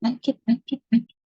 bangkit, bangkit, bangkit.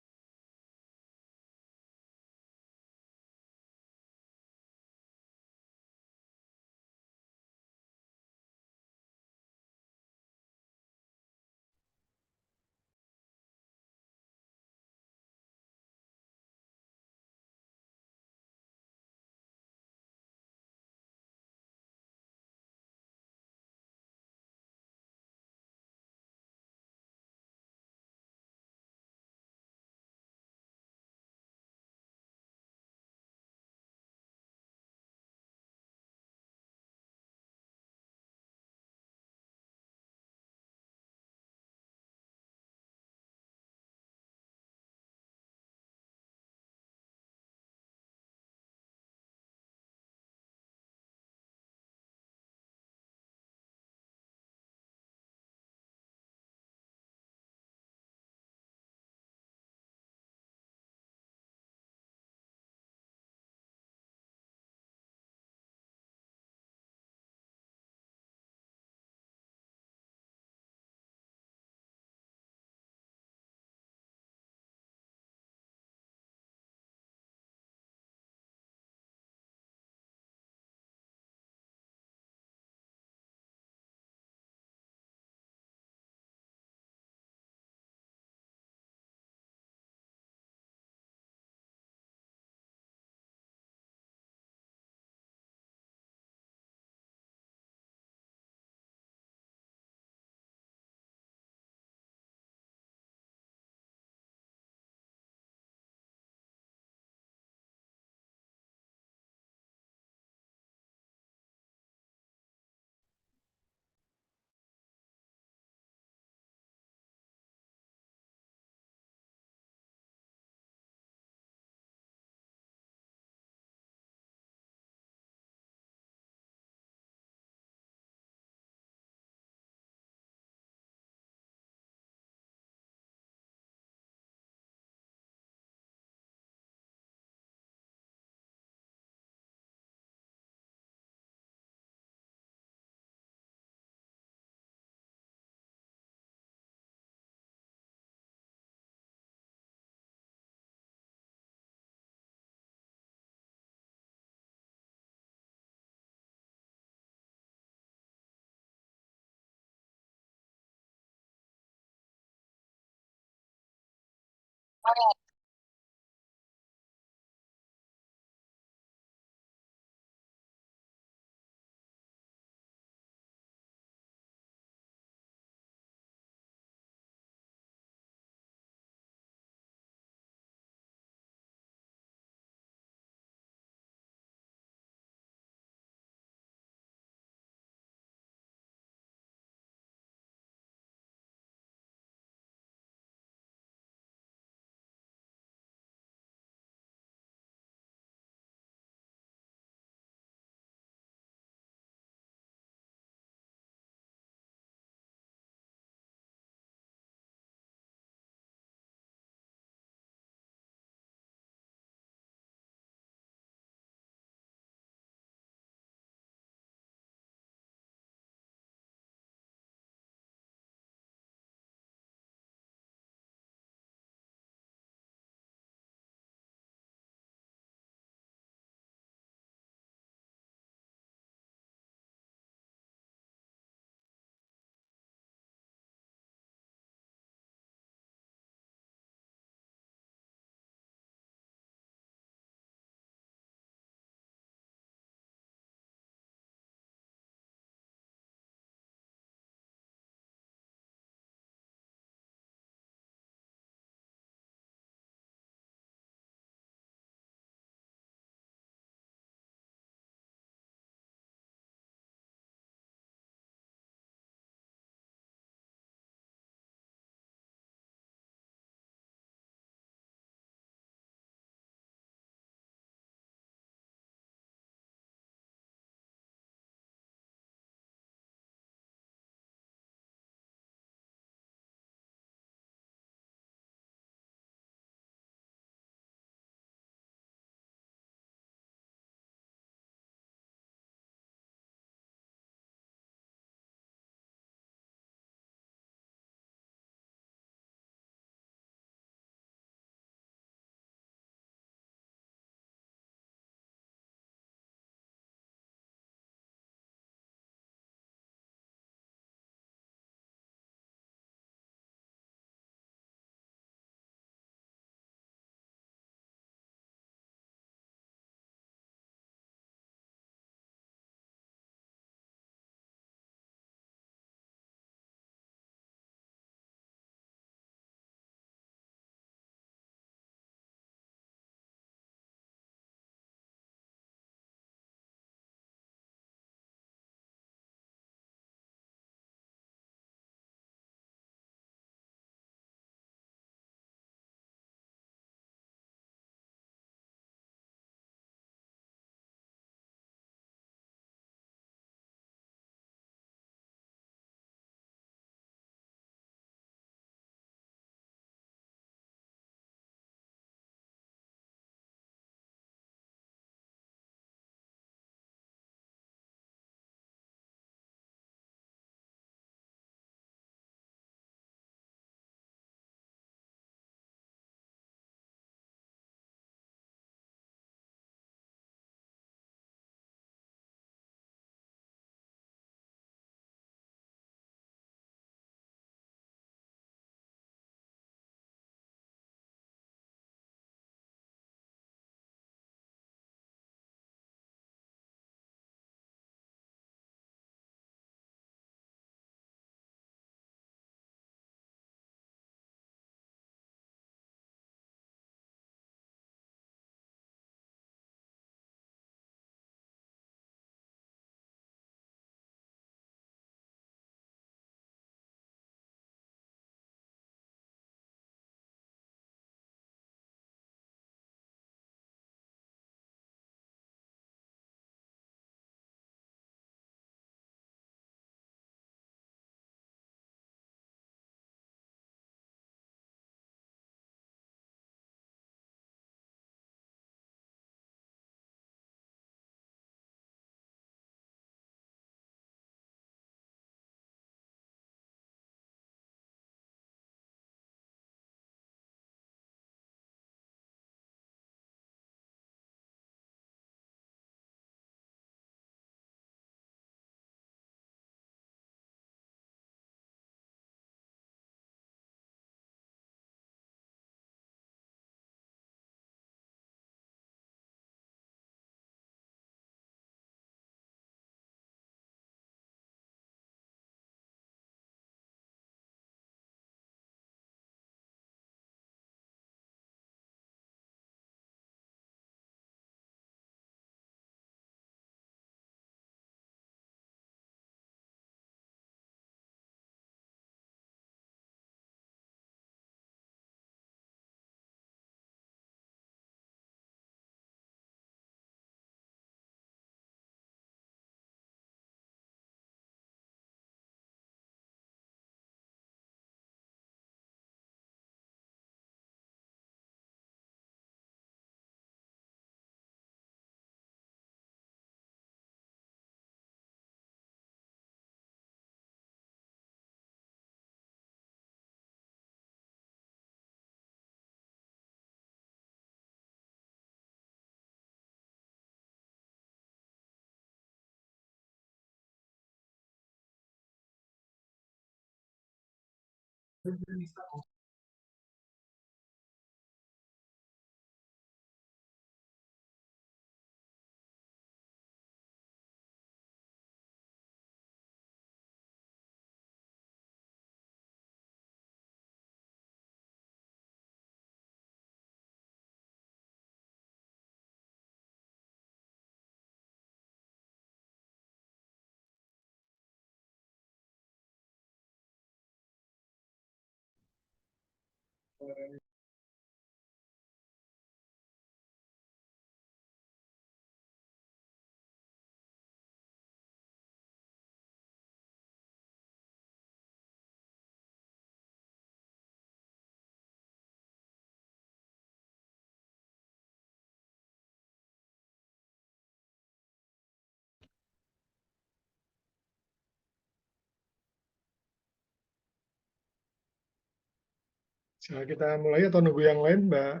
Nah, kita mulai atau nunggu yang lain, Mbak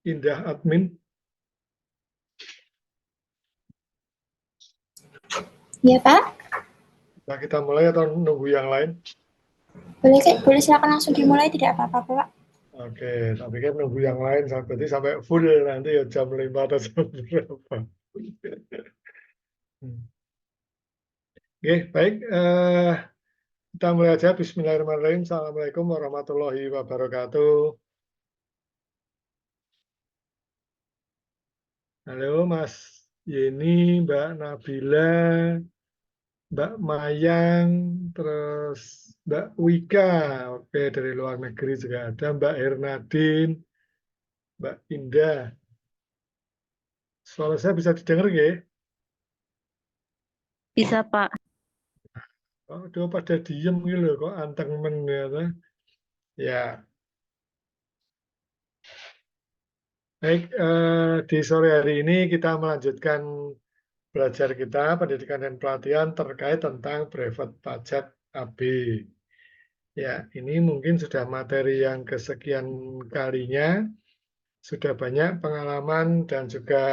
Indah admin? Ya, Pak. Nah, kita mulai atau nunggu yang lain? Boleh silakan langsung dimulai, tidak apa-apa, Pak. Oke, tapi kan nunggu yang lain berarti sampai full nanti ya jam 5 atau jam berapa. Oke, baik. Kita mulai aja. Bismillahirrahmanirrahim. Assalamualaikum warahmatullahi wabarakatuh. Halo Mas Yeni, Mbak Nabila, Mbak Mayang, terus Mbak Wika. Oke, dari luar negeri juga ada. Mbak Hernadin, Mbak Indah. Suara saya bisa didengar nggih? Bisa, Pak. Oh, udah pada diem gitu loh, kok anteng men ya. Ya, baik. Di sore hari ini kita melanjutkan belajar kita pendidikan dan pelatihan terkait tentang brevet pajak AB. Ya, ini mungkin sudah materi yang kesekian kalinya, sudah banyak pengalaman dan juga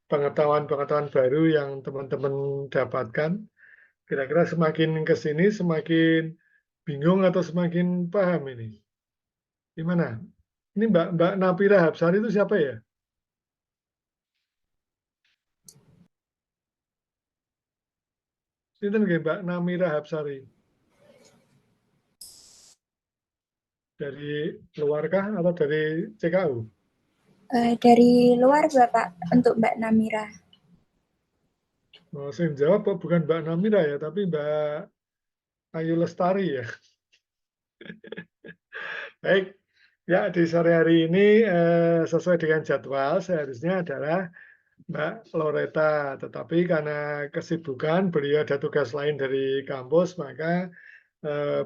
pengetahuan-pengetahuan baru yang teman-teman dapatkan. Kira-kira semakin ke sini semakin bingung atau semakin paham ini? Gimana? Ini Mbak Napira Hapsari itu siapa ya? Itu Mbak Namira Hapsari. Dari luarkah atau dari CKU? Dari luar, Bapak, untuk Mbak Namira. Oh, saya jawab bukan Mbak Namira ya, tapi Mbak Ayu Lestari ya. Baik, ya di sore hari ini sesuai dengan jadwal seharusnya adalah Mbak Loreta, tetapi karena kesibukan beliau ada tugas lain dari kampus, maka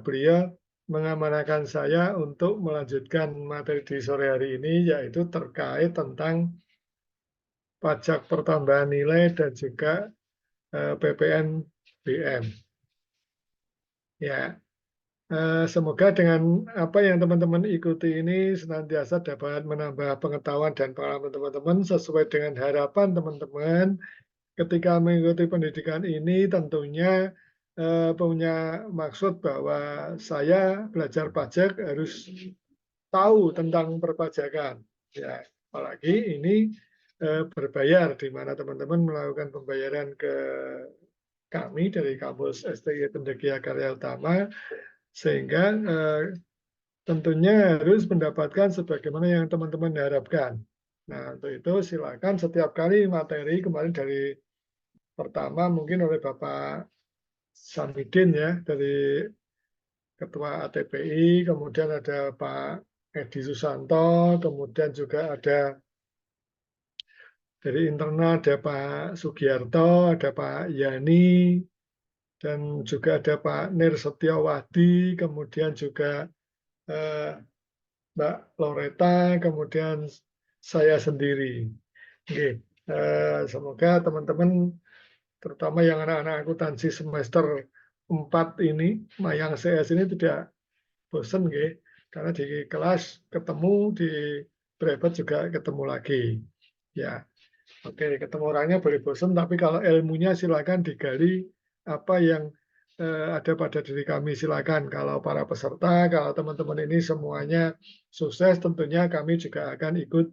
beliau mengamanahkan saya untuk melanjutkan materi di sore hari ini, yaitu terkait tentang pajak pertambahan nilai dan juga PPN BM. Ya, semoga dengan apa yang teman-teman ikuti ini senantiasa dapat menambah pengetahuan dan pengalaman teman-teman sesuai dengan harapan teman-teman ketika mengikuti pendidikan ini tentunya punya maksud bahwa saya belajar pajak harus tahu tentang perpajakan. Ya, apalagi ini berbayar di mana teman-teman melakukan pembayaran ke kami dari kampus STI Pendekia Karya Utama sehingga tentunya harus mendapatkan sebagaimana yang teman-teman harapkan. Nah, untuk itu silakan setiap kali materi kemarin dari pertama mungkin oleh Bapak Samidin ya dari Ketua ATPI, kemudian ada Pak Edi Susanto, kemudian juga ada dari internal ada Pak Sugiarto, ada Pak Yani, dan juga ada Pak Nir Setiawadi, kemudian juga Mbak Loreta, kemudian saya sendiri. Oke, semoga teman-teman, terutama yang anak-anak akuntansi semester 4 ini, yang CS ini tidak bosan, karena di kelas ketemu, di brevet juga ketemu lagi. Ya, oke, ketemu orangnya boleh bosan, tapi kalau ilmunya silakan digali apa yang ada pada diri kami. Silakan kalau para peserta, kalau teman-teman ini semuanya sukses, tentunya kami juga akan ikut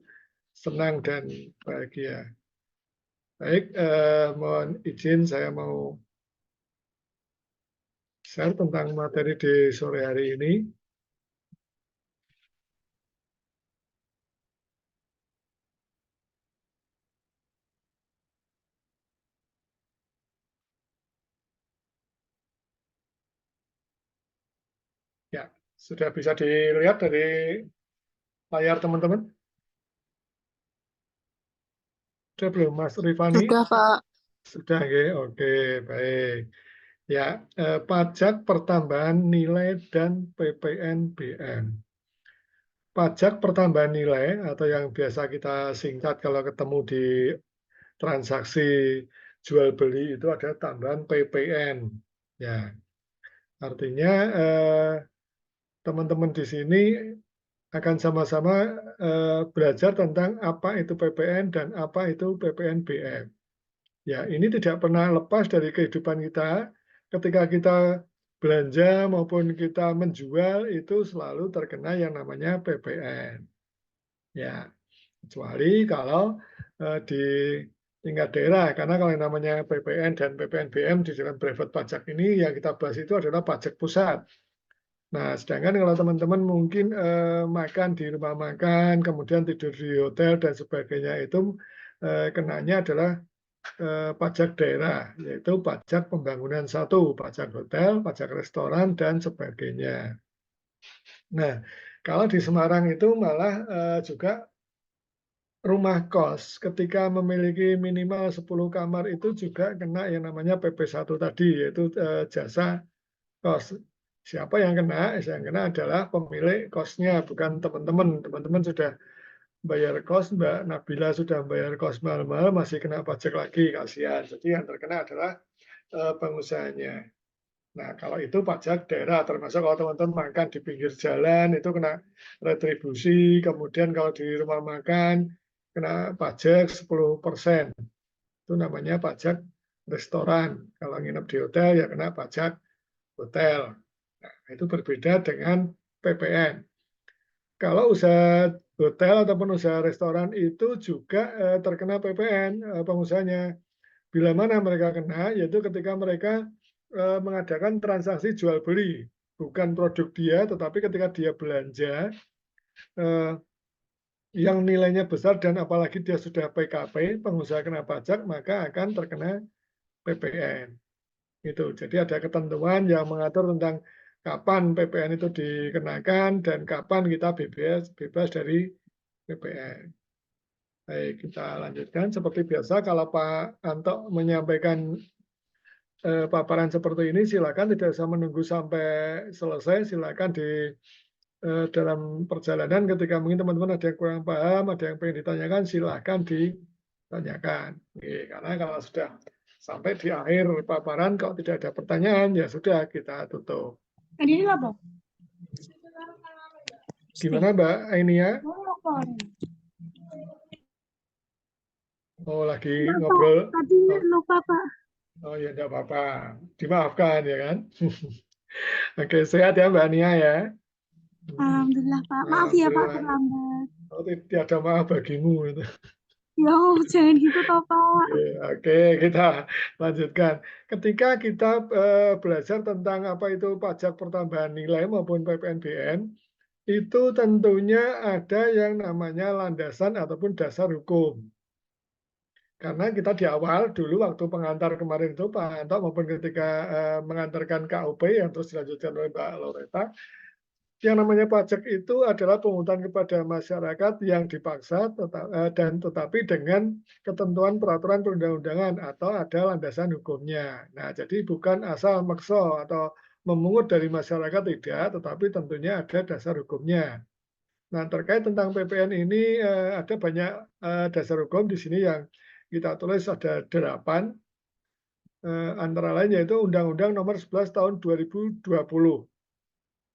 senang dan bahagia. Baik, mohon izin saya mau share tentang materi di sore hari ini. Ya, sudah bisa dilihat dari layar teman-teman? Sudah belum, Mas Rifani? Sudah, Pak. Sudah, oke, baik. Ya, pajak pertambahan nilai dan PPNBM. Pajak pertambahan nilai atau yang biasa kita singkat kalau ketemu di transaksi jual beli itu ada tambahan PPN. Ya, artinya teman-teman di sini akan sama-sama belajar tentang apa itu PPN dan apa itu PPNBM. Ya, ini tidak pernah lepas dari kehidupan kita. Ketika kita belanja maupun kita menjual itu selalu terkena yang namanya PPN. Ya, kecuali kalau di tingkat daerah, karena kalau yang namanya PPN dan PPNBM di dalam brevet pajak ini yang kita bahas itu adalah pajak pusat. Nah, sedangkan kalau teman-teman mungkin makan di rumah makan, kemudian tidur di hotel dan sebagainya itu kenanya adalah pajak daerah, yaitu pajak pembangunan satu, pajak hotel, pajak restoran, dan sebagainya. Nah, kalau di Semarang itu malah juga rumah kos ketika memiliki minimal 10 kamar itu juga kena yang namanya PP1 tadi, yaitu jasa kos. Siapa yang kena? Yang kena adalah pemilik kosnya, bukan teman-teman. Teman-teman sudah bayar kos, Mbak Nabila sudah bayar kos mahal-mahal, masih kena pajak lagi, kasihan. Jadi yang terkena adalah pengusahanya. Nah, kalau itu pajak daerah, termasuk kalau teman-teman makan di pinggir jalan, itu kena retribusi, kemudian kalau di rumah makan, kena pajak 10%. Itu namanya pajak restoran. Kalau nginep di hotel, ya kena pajak hotel. Nah, itu berbeda dengan PPN. Kalau usaha hotel ataupun usaha restoran itu juga terkena PPN pengusahanya. Bila mana mereka kena, yaitu ketika mereka mengadakan transaksi jual beli, bukan produk dia, tetapi ketika dia belanja yang nilainya besar dan apalagi dia sudah PKP, pengusaha kena pajak, maka akan terkena PPN. Itu. Jadi ada ketentuan yang mengatur tentang kapan PPN itu dikenakan dan kapan kita bebas dari PPN. Baik, kita lanjutkan. Seperti biasa, kalau Pak Anto menyampaikan paparan seperti ini, silakan tidak usah menunggu sampai selesai. Silakan di dalam perjalanan ketika mungkin teman-teman ada yang kurang paham, ada yang pengen ditanyakan, silakan ditanyakan. Oke, karena kalau sudah sampai di akhir paparan, kalau tidak ada pertanyaan, ya sudah kita tutup. Ini apa? Gimana Mbak Ainia? Oh, lagi ngobrol. Tadi lupa, Pak. Oh ya, tidak apa-apa. Dimaafkan ya kan? Oke, sehat ya Mbak Nia ya? Alhamdulillah, Pak. Maaf ya, Pak, terlambat. Oh, tidak maaf bagimu itu. Ya, jangan gitu toh, Pak. Oke, kita lanjutkan. Ketika kita belajar tentang apa itu pajak pertambahan nilai maupun PPNBM, itu tentunya ada yang namanya landasan ataupun dasar hukum. Karena kita di awal dulu waktu pengantar kemarin itu Pak Anto maupun ketika mengantarkan KUP yang terus dilanjutkan oleh Mbak Loreta, yang namanya pajak itu adalah pungutan kepada masyarakat yang dipaksa dan tetapi dengan ketentuan peraturan perundang-undangan atau ada landasan hukumnya. Nah, jadi bukan asal makso atau memungut dari masyarakat tidak, tetapi tentunya ada dasar hukumnya. Nah, terkait tentang PPN ini ada banyak dasar hukum di sini yang kita tulis ada 8, antara lain yaitu Undang-Undang Nomor 11 Tahun 2020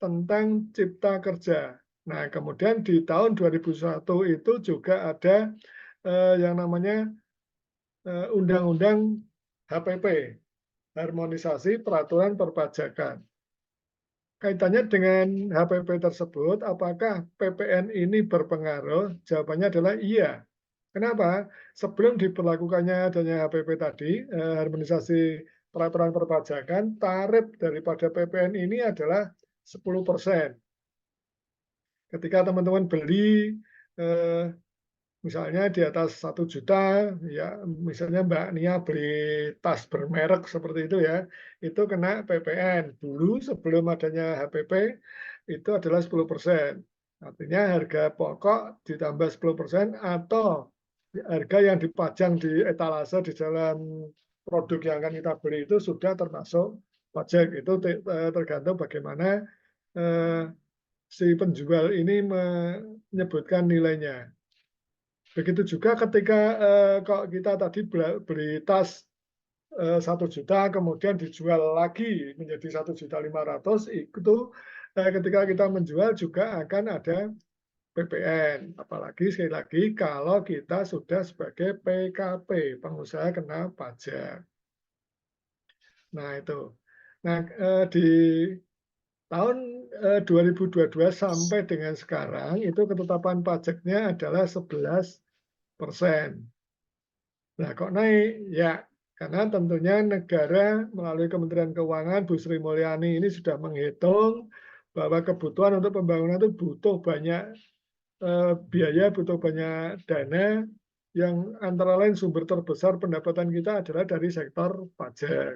tentang Cipta Kerja. Nah, kemudian di tahun 2001 itu juga ada yang namanya Undang-Undang HPP. harmonisasi peraturan perpajakan. Kaitannya dengan HPP tersebut, apakah PPN ini berpengaruh? Jawabannya adalah iya. Kenapa? Sebelum diberlakukannya adanya HPP tadi, harmonisasi peraturan perpajakan, tarif daripada PPN ini adalah 10%. Ketika teman-teman beli misalnya di atas 1 juta, ya misalnya Mbak Nia beli tas bermerek seperti itu ya, itu kena PPN. Dulu sebelum adanya HPP itu adalah 10%. Artinya harga pokok ditambah 10% atau harga yang dipajang di etalase di dalam produk yang akan kita beli itu sudah termasuk pajak. Itu tergantung bagaimana si penjual ini menyebutkan nilainya. Begitu juga ketika kalau kita tadi beli tas 1 juta kemudian dijual lagi menjadi 1.500.000 itu ketika kita menjual juga akan ada PPN. Apalagi sekali lagi kalau kita sudah sebagai PKP, pengusaha kena pajak. Nah itu. Nah di tahun 2022 sampai dengan sekarang itu ketetapan pajaknya adalah 11%. Nah, kok naik? Ya, karena tentunya negara melalui Kementerian Keuangan, Bu Sri Mulyani ini sudah menghitung bahwa kebutuhan untuk pembangunan itu butuh banyak biaya, butuh banyak dana, yang antara lain sumber terbesar pendapatan kita adalah dari sektor pajak.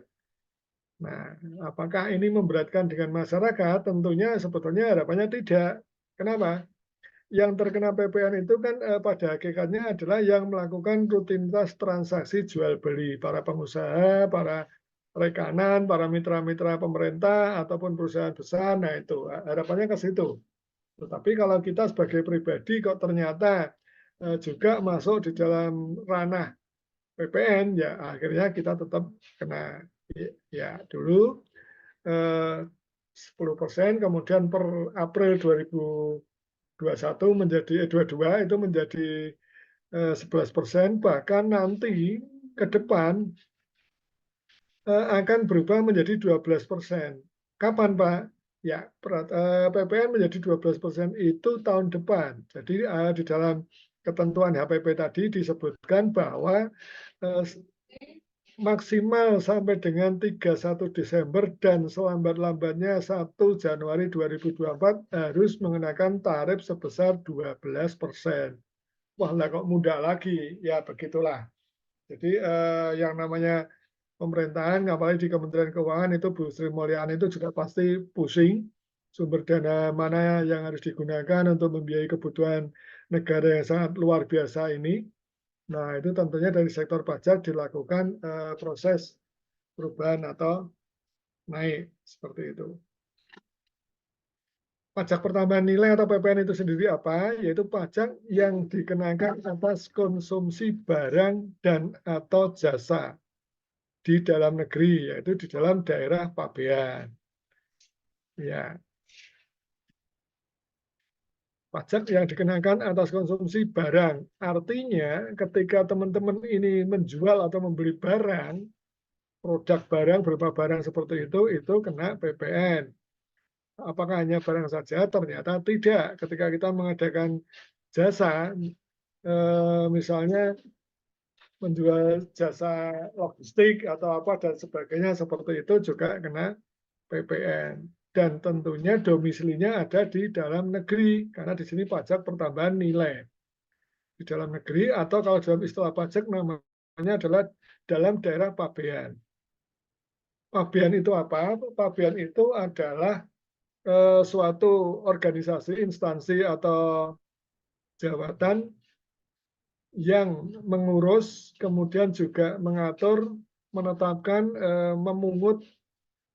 Nah, apakah ini memberatkan dengan masyarakat? Tentunya sebetulnya harapannya tidak. Kenapa? Yang terkena PPN itu kan pada hakikatnya adalah yang melakukan rutinitas transaksi jual beli, para pengusaha, para rekanan, para mitra-mitra pemerintah ataupun perusahaan besar. Nah itu harapannya ke situ. Tetapi kalau kita sebagai pribadi kok ternyata juga masuk di dalam ranah PPN, ya akhirnya kita tetap kena. Ya dulu 10%, kemudian per April 2021 menjadi 22 itu menjadi 11%, bahkan nanti ke depan akan berubah menjadi 12%. Kapan Pak? Ya, PPN menjadi 12% itu tahun depan. Jadi di dalam ketentuan HPP tadi disebutkan bahwa maksimal sampai dengan 31 Desember dan selambat-lambatnya 1 Januari 2024 harus mengenakan tarif sebesar 12%. Wah, lah kok mudah lagi? Ya begitulah. Jadi yang namanya pemerintahan, apalagi di Kementerian Keuangan itu Bu Sri Mulyani itu juga pasti pusing sumber dana mana yang harus digunakan untuk membiayai kebutuhan negara yang sangat luar biasa ini. Nah, itu tentunya dari sektor pajak dilakukan proses perubahan atau naik seperti itu. Pajak pertambahan nilai atau PPN itu sendiri apa? Yaitu pajak yang dikenakan atas konsumsi barang dan atau jasa di dalam negeri, yaitu di dalam daerah pabean. Ya. Pajak yang dikenakan atas konsumsi barang. Artinya ketika teman-teman ini menjual atau membeli barang, produk barang berupa barang seperti itu kena PPN. Apakah hanya barang saja? Ternyata tidak. Ketika kita mengadakan jasa, misalnya menjual jasa logistik atau apa dan sebagainya seperti itu juga kena PPN. Dan tentunya domisilinya ada di dalam negeri, karena di sini pajak pertambahan nilai. Di dalam negeri atau kalau dalam istilah pajak namanya adalah dalam daerah pabean. Pabean itu apa? Pabean itu adalah suatu organisasi, instansi atau jabatan yang mengurus, kemudian juga mengatur, menetapkan, memungut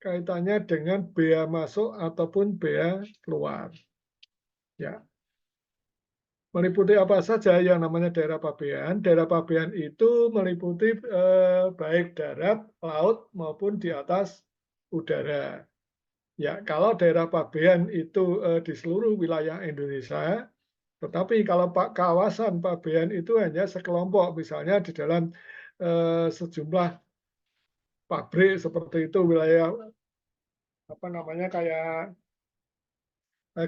kaitannya dengan bea masuk ataupun bea keluar. Ya. Meliputi apa saja yang namanya daerah pabean. Daerah pabean itu meliputi baik darat, laut maupun di atas udara. Ya, kalau daerah pabean itu di seluruh wilayah Indonesia, tetapi kalau kawasan pabean itu hanya sekelompok, misalnya di dalam sejumlah pabrik seperti itu, wilayah apa namanya kayak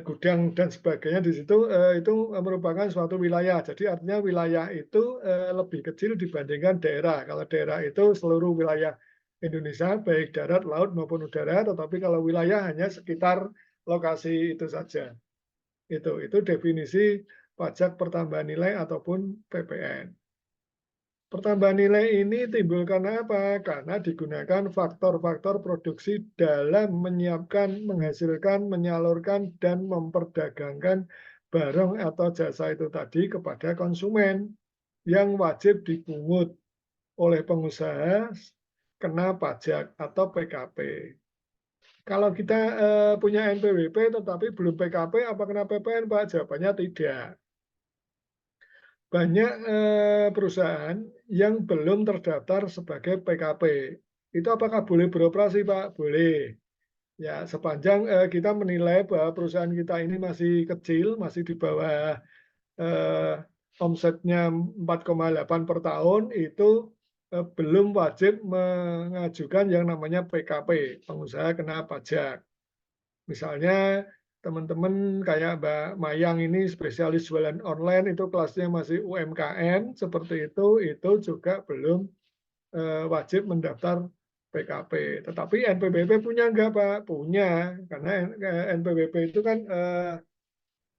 gudang dan sebagainya di situ itu merupakan suatu wilayah. Jadi artinya wilayah itu lebih kecil dibandingkan daerah. Kalau daerah itu seluruh wilayah Indonesia baik darat, laut maupun udara, tetapi kalau wilayah hanya sekitar lokasi itu saja. Itu definisi pajak pertambahan nilai ataupun PPN. Pertambahan nilai ini timbul karena apa? Karena digunakan faktor-faktor produksi dalam menyiapkan, menghasilkan, menyalurkan, dan memperdagangkan barang atau jasa itu tadi kepada konsumen yang wajib dipungut oleh pengusaha kena pajak atau PKP. Kalau kita punya NPWP tetapi belum PKP, apa kena PPN, Pak? Jawabannya tidak. Banyak perusahaan yang belum terdaftar sebagai PKP. Itu apakah boleh beroperasi, Pak? Boleh. Ya, sepanjang kita menilai bahwa perusahaan kita ini masih kecil, masih di bawah omsetnya 4,8 per tahun, itu belum wajib mengajukan yang namanya PKP, pengusaha kena pajak. Misalnya teman-teman kayak Mbak Mayang ini spesialis jualan online, itu kelasnya masih UMKM seperti itu juga belum wajib mendaftar PKP. Tetapi NPWP punya enggak, Pak? Punya, karena NPWP itu kan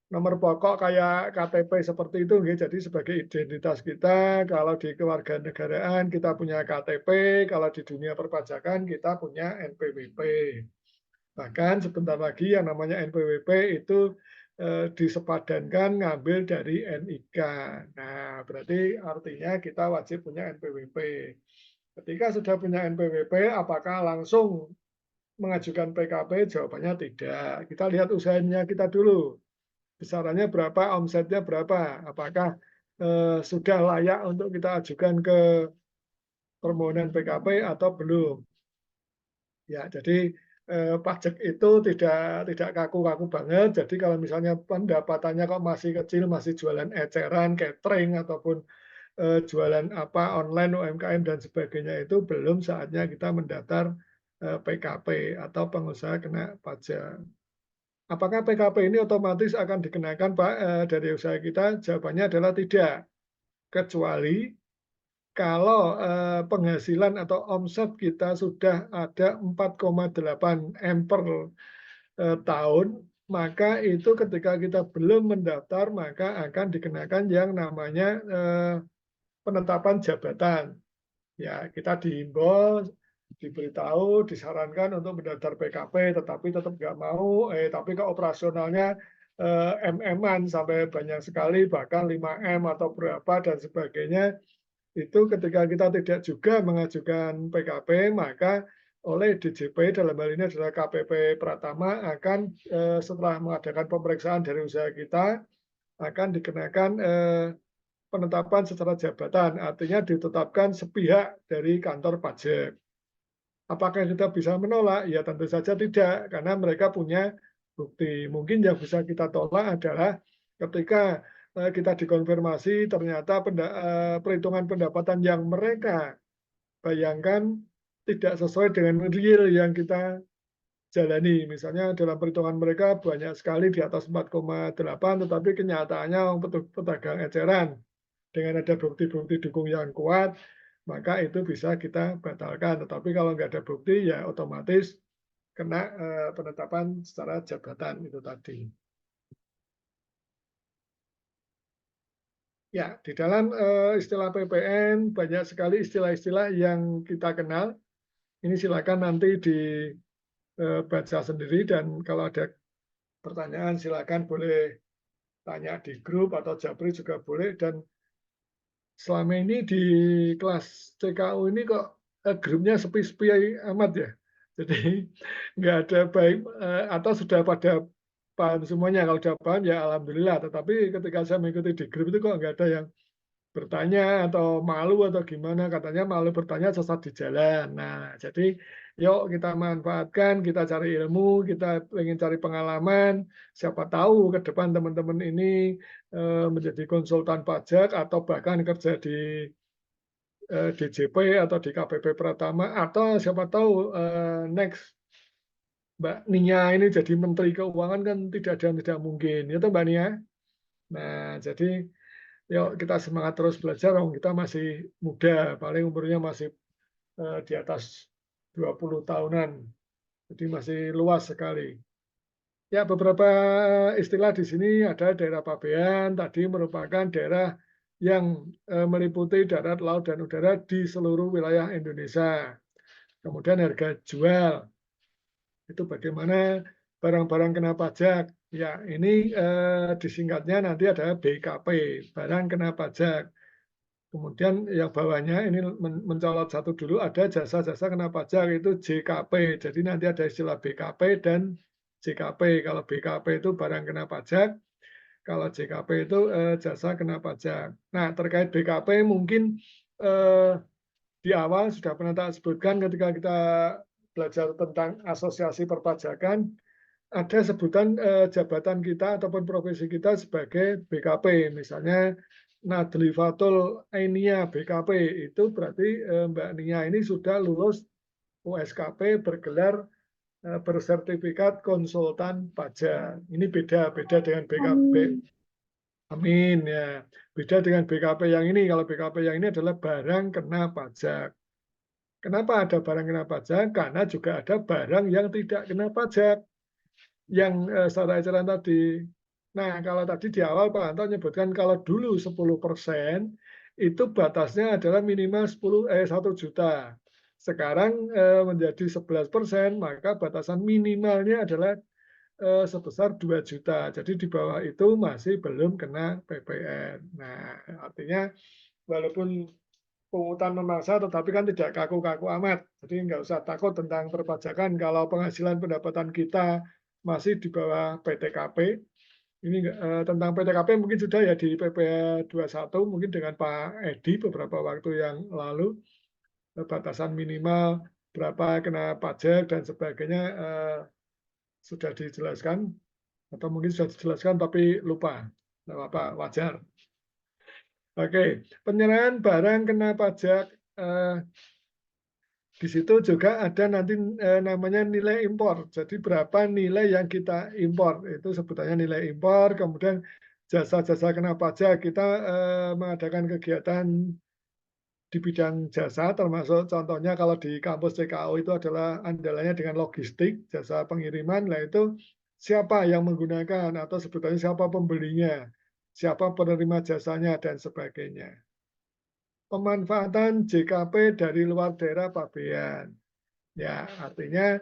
nomor pokok kayak KTP seperti itu, jadi sebagai identitas kita. Kalau di kewarganegaraan kita punya KTP, kalau di dunia perpajakan kita punya NPWP. Bahkan sebentar lagi yang namanya NPWP itu disepadankan ngambil dari NIK. Nah, berarti artinya kita wajib punya NPWP. Ketika sudah punya NPWP, apakah langsung mengajukan PKP? Jawabannya tidak. Kita lihat usahanya kita dulu. Besarannya berapa, omsetnya berapa. Apakah sudah layak untuk kita ajukan ke permohonan PKP atau belum. Ya, jadi pajak itu tidak kaku-kaku banget. Jadi kalau misalnya pendapatannya kok masih kecil, masih jualan eceran, catering ataupun jualan apa online UMKM dan sebagainya, itu belum saatnya kita mendaftar PKP atau pengusaha kena pajak. Apakah PKP ini otomatis akan dikenakan, Pak, dari usaha kita? Jawabannya adalah tidak. Kecuali kalau penghasilan atau omset kita sudah ada 4,8 M per tahun, maka itu ketika kita belum mendaftar, maka akan dikenakan yang namanya penetapan jabatan. Ya, kita dihimbau, diberitahu, disarankan untuk mendaftar PKP, tetapi tetap nggak mau, tapi ke operasionalnya MM-an sampai banyak sekali, bahkan 5M atau berapa dan sebagainya. Itu ketika kita tidak juga mengajukan PKP, maka oleh DJP dalam hal ini adalah KPP Pratama akan setelah mengadakan pemeriksaan dari usaha kita akan dikenakan penetapan secara jabatan, artinya ditetapkan sepihak dari kantor pajak. Apakah kita bisa menolak? Ya tentu saja tidak, karena mereka punya bukti. Mungkin yang bisa kita tolak adalah ketika kita dikonfirmasi ternyata perhitungan pendapatan yang mereka bayangkan tidak sesuai dengan real yang kita jalani. Misalnya dalam perhitungan mereka banyak sekali di atas 4,8, tetapi kenyataannya pedagang eceran. Dengan ada bukti-bukti dukung yang kuat, maka itu bisa kita batalkan. Tetapi kalau nggak ada bukti, ya otomatis kena penetapan secara jabatan itu tadi. Ya, di dalam istilah PPN banyak sekali istilah-istilah yang kita kenal. Ini silakan nanti dibaca sendiri, dan kalau ada pertanyaan silakan boleh tanya di grup atau Japri juga boleh. Dan selama ini di kelas CKU ini kok grupnya sepi-sepi amat ya. Jadi nggak ada baik atau sudah pada paham semuanya. Kalau sudah paham ya alhamdulillah. Tetapi ketika saya mengikuti di grup itu kok nggak ada yang bertanya atau malu atau gimana. Katanya malu bertanya sesat di jalan. Nah, jadi yuk kita manfaatkan, kita cari ilmu, kita ingin cari pengalaman. Siapa tahu ke depan teman-teman ini menjadi konsultan pajak atau bahkan kerja di DJP atau di KPP Pratama, atau siapa tahu next Mbak Nia ini jadi Menteri Keuangan kan tidak ada yang tidak mungkin, ya toh Mbak Nia. Nah, jadi yuk kita semangat terus belajar, kita masih muda, paling umurnya masih di atas 20 tahunan, jadi masih luas sekali. Ya, beberapa istilah di sini ada daerah pabean, tadi merupakan daerah yang meliputi darat, laut, dan udara di seluruh wilayah Indonesia. Kemudian harga jual, itu bagaimana barang-barang kena pajak. Ya, ini disingkatnya nanti ada BKP, barang kena pajak. Kemudian yang bawahnya ini mencolot satu dulu, ada jasa-jasa kena pajak, itu JKP. Jadi nanti ada istilah BKP dan JKP. Kalau BKP itu barang kena pajak, kalau JKP itu jasa kena pajak. Nah, terkait BKP mungkin di awal sudah pernah tak sebutkan ketika kita belajar tentang asosiasi perpajakan, ada sebutan jabatan kita ataupun profesi kita sebagai BKP. Misalnya Nadlifatul Ainia BKP, itu berarti Mbak Nia ini sudah lulus USKP bergelar bersertifikat konsultan pajak. Ini beda dengan BKP. Amin ya. Beda dengan BKP yang ini. Kalau BKP yang ini adalah barang kena pajak. Kenapa ada barang kena pajak? Karena juga ada barang yang tidak kena pajak. Yang secara eceran tadi. Nah, kalau tadi di awal Pak Anto menyebutkan kalau dulu 10% itu batasnya adalah minimal 1 juta. Sekarang menjadi 11%, maka batasan minimalnya adalah sebesar 2 juta. Jadi di bawah itu masih belum kena PPN. Nah, artinya walaupun pungutan memaksa, tetapi kan tidak kaku-kaku amat. Jadi nggak usah takut tentang perpajakan kalau penghasilan pendapatan kita masih di bawah PTKP. Ini tentang PTKP mungkin sudah ya di PPh 21 mungkin dengan Pak Edi beberapa waktu yang lalu, batasan minimal berapa kena pajak dan sebagainya sudah dijelaskan, atau mungkin sudah dijelaskan tapi lupa. Tidak apa-apa, wajar. Oke, penyerahan barang kena pajak. Di situ juga ada nanti namanya nilai impor. Jadi berapa nilai yang kita impor, itu sebutannya nilai impor. Kemudian jasa-jasa kena pajak, kita mengadakan kegiatan di bidang jasa, termasuk contohnya kalau di kampus CKO itu adalah andalannya dengan logistik, jasa pengiriman. Nah itu siapa yang menggunakan atau sebutannya siapa pembelinya, siapa penerima jasanya, dan sebagainya. Pemanfaatan JKP dari luar daerah pabean. Ya, artinya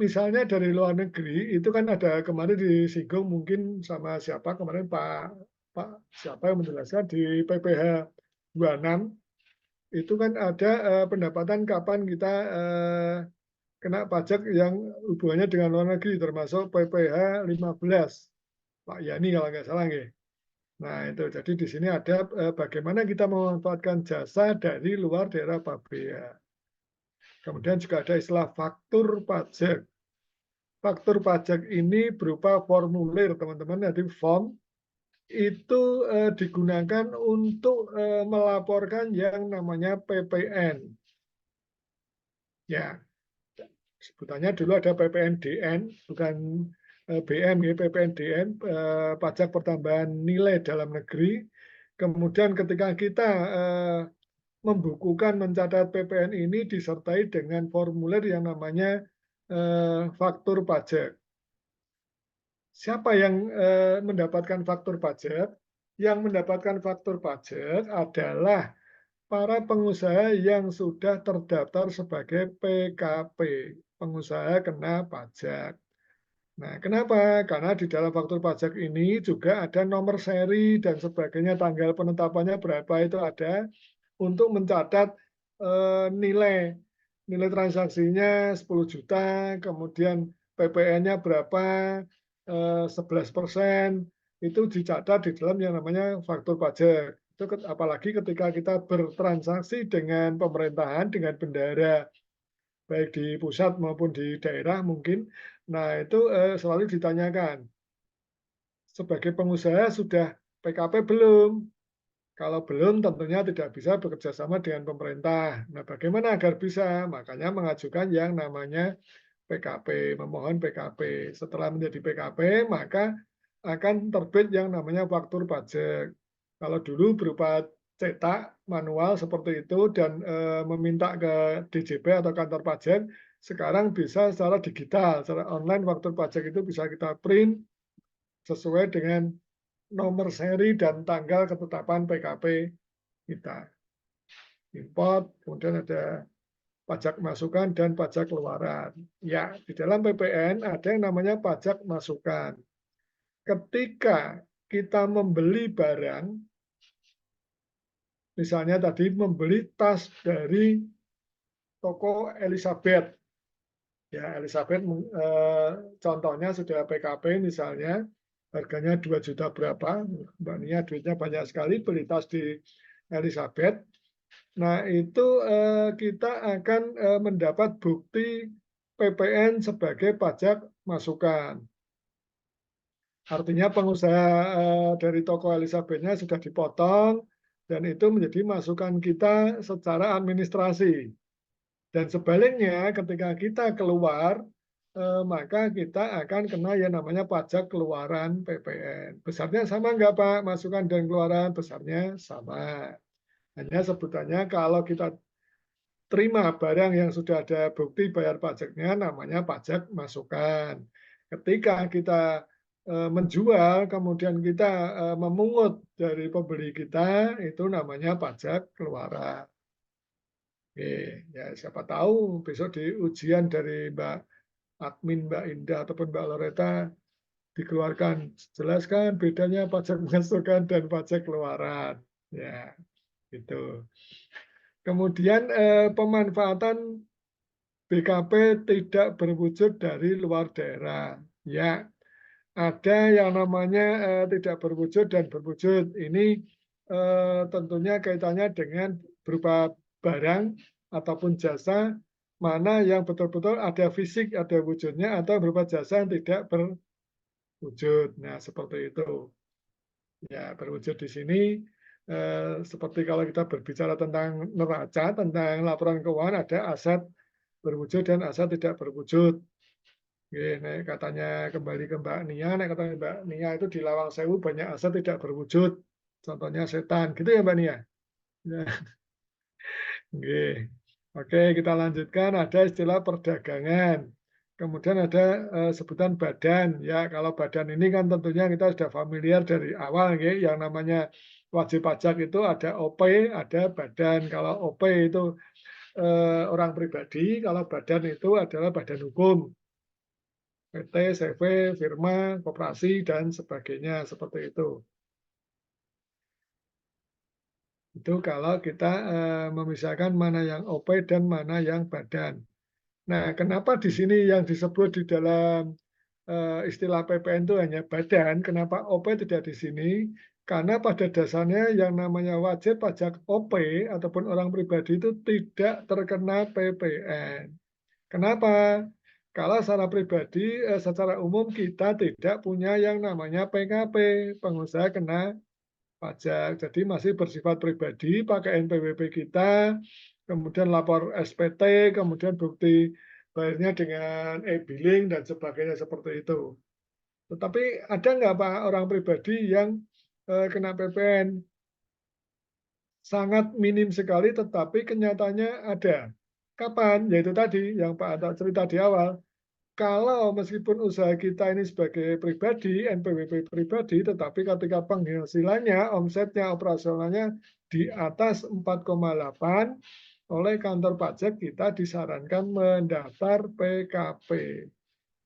misalnya dari luar negeri itu kan ada kemarin disinggung mungkin sama siapa kemarin Pak siapa yang menjelaskan di PPh 26 itu kan ada pendapatan kapan kita kena pajak yang hubungannya dengan luar negeri termasuk PPh 15 Pak Yani kalau nggak salah ya. Nah itu jadi di sini ada bagaimana kita memanfaatkan jasa dari luar daerah pabean. Kemudian juga ada istilah faktur pajak. Faktur pajak ini berupa formulir, teman-teman, jadi form itu digunakan untuk melaporkan yang namanya PPN. Ya, sebutannya dulu ada PPNDN, bukan BM, ya, PPNDN, pajak pertambahan nilai dalam negeri. Kemudian ketika kita membukukan, mencatat PPN ini disertai dengan formulir yang namanya faktur pajak. Siapa yang mendapatkan faktur pajak? Yang mendapatkan faktur pajak adalah para pengusaha yang sudah terdaftar sebagai PKP, pengusaha kena pajak. Nah, kenapa? Karena di dalam faktur pajak ini juga ada nomor seri dan sebagainya, tanggal penetapannya berapa itu ada untuk mencatat nilai transaksinya 10 juta, kemudian PPN-nya berapa, 11%, itu dicatat di dalam yang namanya faktur pajak. Itu apalagi ketika kita bertransaksi dengan pemerintahan, dengan bendahara, baik di pusat maupun di daerah mungkin. Nah itu selalu ditanyakan, sebagai pengusaha sudah PKP belum? Kalau belum, tentunya tidak bisa bekerja sama dengan pemerintah. Nah, bagaimana agar bisa? Makanya mengajukan yang namanya PKP, memohon PKP. Setelah menjadi PKP, maka akan terbit yang namanya faktur pajak. Kalau dulu berupa cetak manual seperti itu dan meminta ke DJP atau kantor pajak, sekarang bisa secara digital, secara online faktur pajak itu bisa kita print sesuai dengan nomor seri dan tanggal ketetapan PKP kita. Import, kemudian ada pajak masukan dan pajak keluaran. Ya, di dalam PPN ada yang namanya pajak masukan. Ketika kita membeli barang, misalnya tadi membeli tas dari toko Elizabeth, ya Elizabeth contohnya sudah PKP misalnya, harganya 2 juta berapa, Mbak Nia duitnya banyak sekali, beli tas di Elizabeth. Nah, itu kita akan mendapat bukti PPN sebagai pajak masukan. Artinya pengusaha dari toko Elizabeth-nya sudah dipotong dan itu menjadi masukan kita secara administrasi. Dan sebaliknya ketika kita keluar, maka kita akan kena yang namanya pajak keluaran PPN. Besarnya sama nggak Pak? Masukan dan keluaran besarnya sama. Hanya sebutannya kalau kita terima barang yang sudah ada bukti bayar pajaknya namanya pajak masukan. Ketika kita menjual kemudian kita memungut dari pembeli kita itu namanya pajak keluaran. Oke, ya siapa tahu besok di ujian dari Mbak admin Mbak Indah ataupun Mbak Loreta dikeluarkan jelaskan bedanya pajak masukan dan pajak keluaran. Ya, gitu. Kemudian pemanfaatan BKP tidak berwujud dari luar daerah. Ya, ada yang namanya tidak berwujud dan berwujud. Ini tentunya kaitannya dengan berupa barang ataupun jasa, mana yang betul-betul ada fisik, ada wujudnya, atau berupa jasa yang tidak berwujud. Nah, seperti itu. Ya, berwujud di sini seperti kalau kita berbicara tentang neraca, tentang laporan keuangan, ada aset berwujud dan aset tidak berwujud. Oke, nek katanya kembali ke Mbak Nia, nek katanya Mbak Nia itu di Lawang Sewu banyak aset tidak berwujud. Contohnya setan, gitu ya Mbak Nia? Ya. Oke. Oke, kita lanjutkan. Ada istilah perdagangan. Kemudian ada sebutan badan. Ya, kalau badan ini kan tentunya kita sudah familiar dari awal, ya. Yang namanya wajib pajak itu ada OP, ada badan. Kalau OP itu orang pribadi, kalau badan itu adalah badan hukum. PT, CV, firma, koperasi, dan sebagainya. Seperti itu. Itu kalau kita memisahkan mana yang OP dan mana yang badan. Nah, kenapa di sini yang disebut di dalam istilah PPN itu hanya badan, kenapa OP tidak di sini? Karena pada dasarnya yang namanya wajib pajak OP ataupun orang pribadi itu tidak terkena PPN. Kenapa? Kalau secara pribadi, secara umum kita tidak punya yang namanya PKP, pengusaha kena pajak. Jadi masih bersifat pribadi, pakai NPWP kita, kemudian lapor SPT, kemudian bukti bayarnya dengan e-billing dan sebagainya seperti itu. Tetapi ada nggak Pak orang pribadi yang kena PPN? Sangat minim sekali, tetapi kenyataannya ada. Kapan? Yaitu tadi yang Pak Anta cerita di awal. Kalau meskipun usaha kita ini sebagai pribadi, NPWP pribadi, tetapi ketika penghasilannya, omsetnya, operasionalnya di atas 4,8, oleh kantor pajak kita disarankan mendaftar PKP.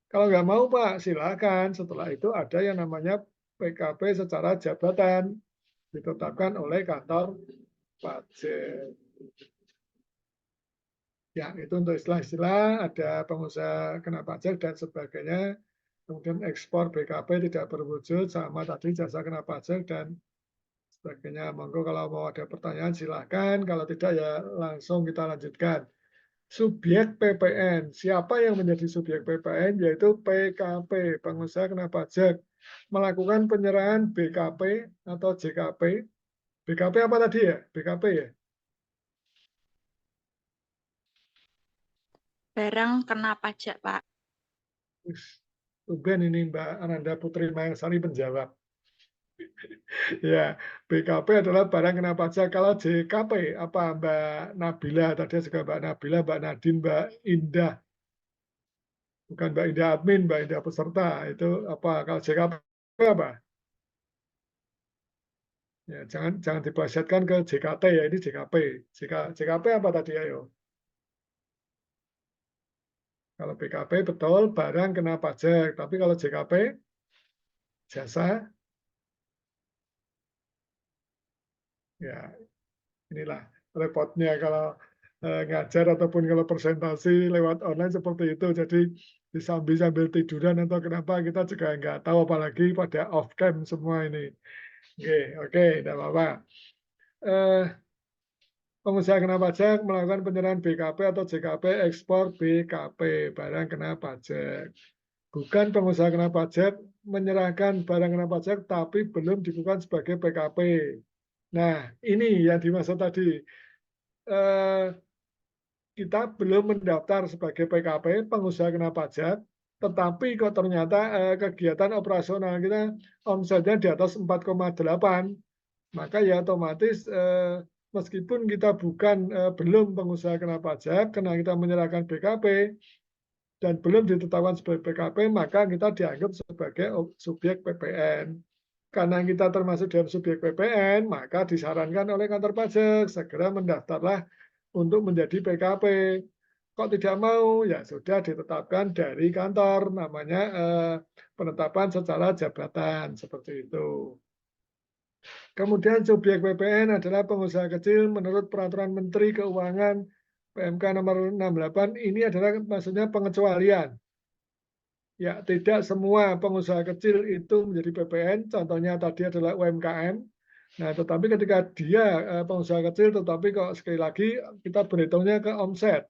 Kalau nggak mau Pak, silakan. Setelah itu ada yang namanya PKP secara jabatan, ditetapkan oleh kantor pajak. Ya, itu untuk istilah-istilah, ada pengusaha kena pajak dan sebagainya. Kemudian ekspor BKP tidak berwujud, sama tadi jasa kena pajak dan sebagainya. Monggo kalau mau ada pertanyaan silahkan, kalau tidak ya langsung kita lanjutkan. Subjek PPN, siapa yang menjadi subjek PPN? Yaitu PKP, pengusaha kena pajak. Melakukan penyerahan BKP atau JKP BKP apa tadi ya? BKP ya? Barang kena pajak, Pak. Tumben ini Mbak Ananda Putri Mayangsari menjawab. Ya, BKP adalah barang kena pajak. Kalau JKP apa Mbak Nabila? Tadi juga Mbak Nabila, Mbak Nadine, Mbak Indah. Bukan Mbak Indah admin, Mbak Indah peserta. Itu apa? Kalau JKP apa? Ya, jangan dipelesetkan ke JKT ya, ini JKP. JKP apa tadi ayo? Kalau BKP betul barang kena pajak, tapi kalau JKP jasa, ya inilah repotnya kalau ngajar ataupun kalau presentasi lewat online seperti itu. Jadi sambil tiduran atau kenapa kita juga nggak tahu, apalagi pada off cam semua ini. Oke, tidak apa-apa. Pengusaha kena pajak melakukan penyerahan BKP atau JKP ekspor BKP, barang kena pajak. Bukan pengusaha kena pajak menyerahkan barang kena pajak tapi belum dikukuhkan sebagai PKP. Nah, ini yang dimaksud tadi. Kita belum mendaftar sebagai PKP, pengusaha kena pajak, tetapi kok ternyata kegiatan operasional kita omsetnya di atas 4,8, maka ya otomatis meskipun kita belum pengusaha kena pajak, karena kita menyerahkan BKP dan belum ditetapkan sebagai PKP, maka kita dianggap sebagai subjek PPN. Karena kita termasuk dalam subjek PPN, maka disarankan oleh kantor pajak segera mendaftarlah untuk menjadi PKP. Kok tidak mau? Ya sudah ditetapkan dari kantor, namanya penetapan secara jabatan, seperti itu. Kemudian subjek PPN adalah pengusaha kecil menurut Peraturan Menteri Keuangan PMK nomor 68, ini adalah maksudnya pengecualian. Ya, tidak semua pengusaha kecil itu menjadi PPN, contohnya tadi adalah UMKM. Nah, tetapi ketika dia pengusaha kecil, tetapi kok sekali lagi kita berhitungnya ke omset.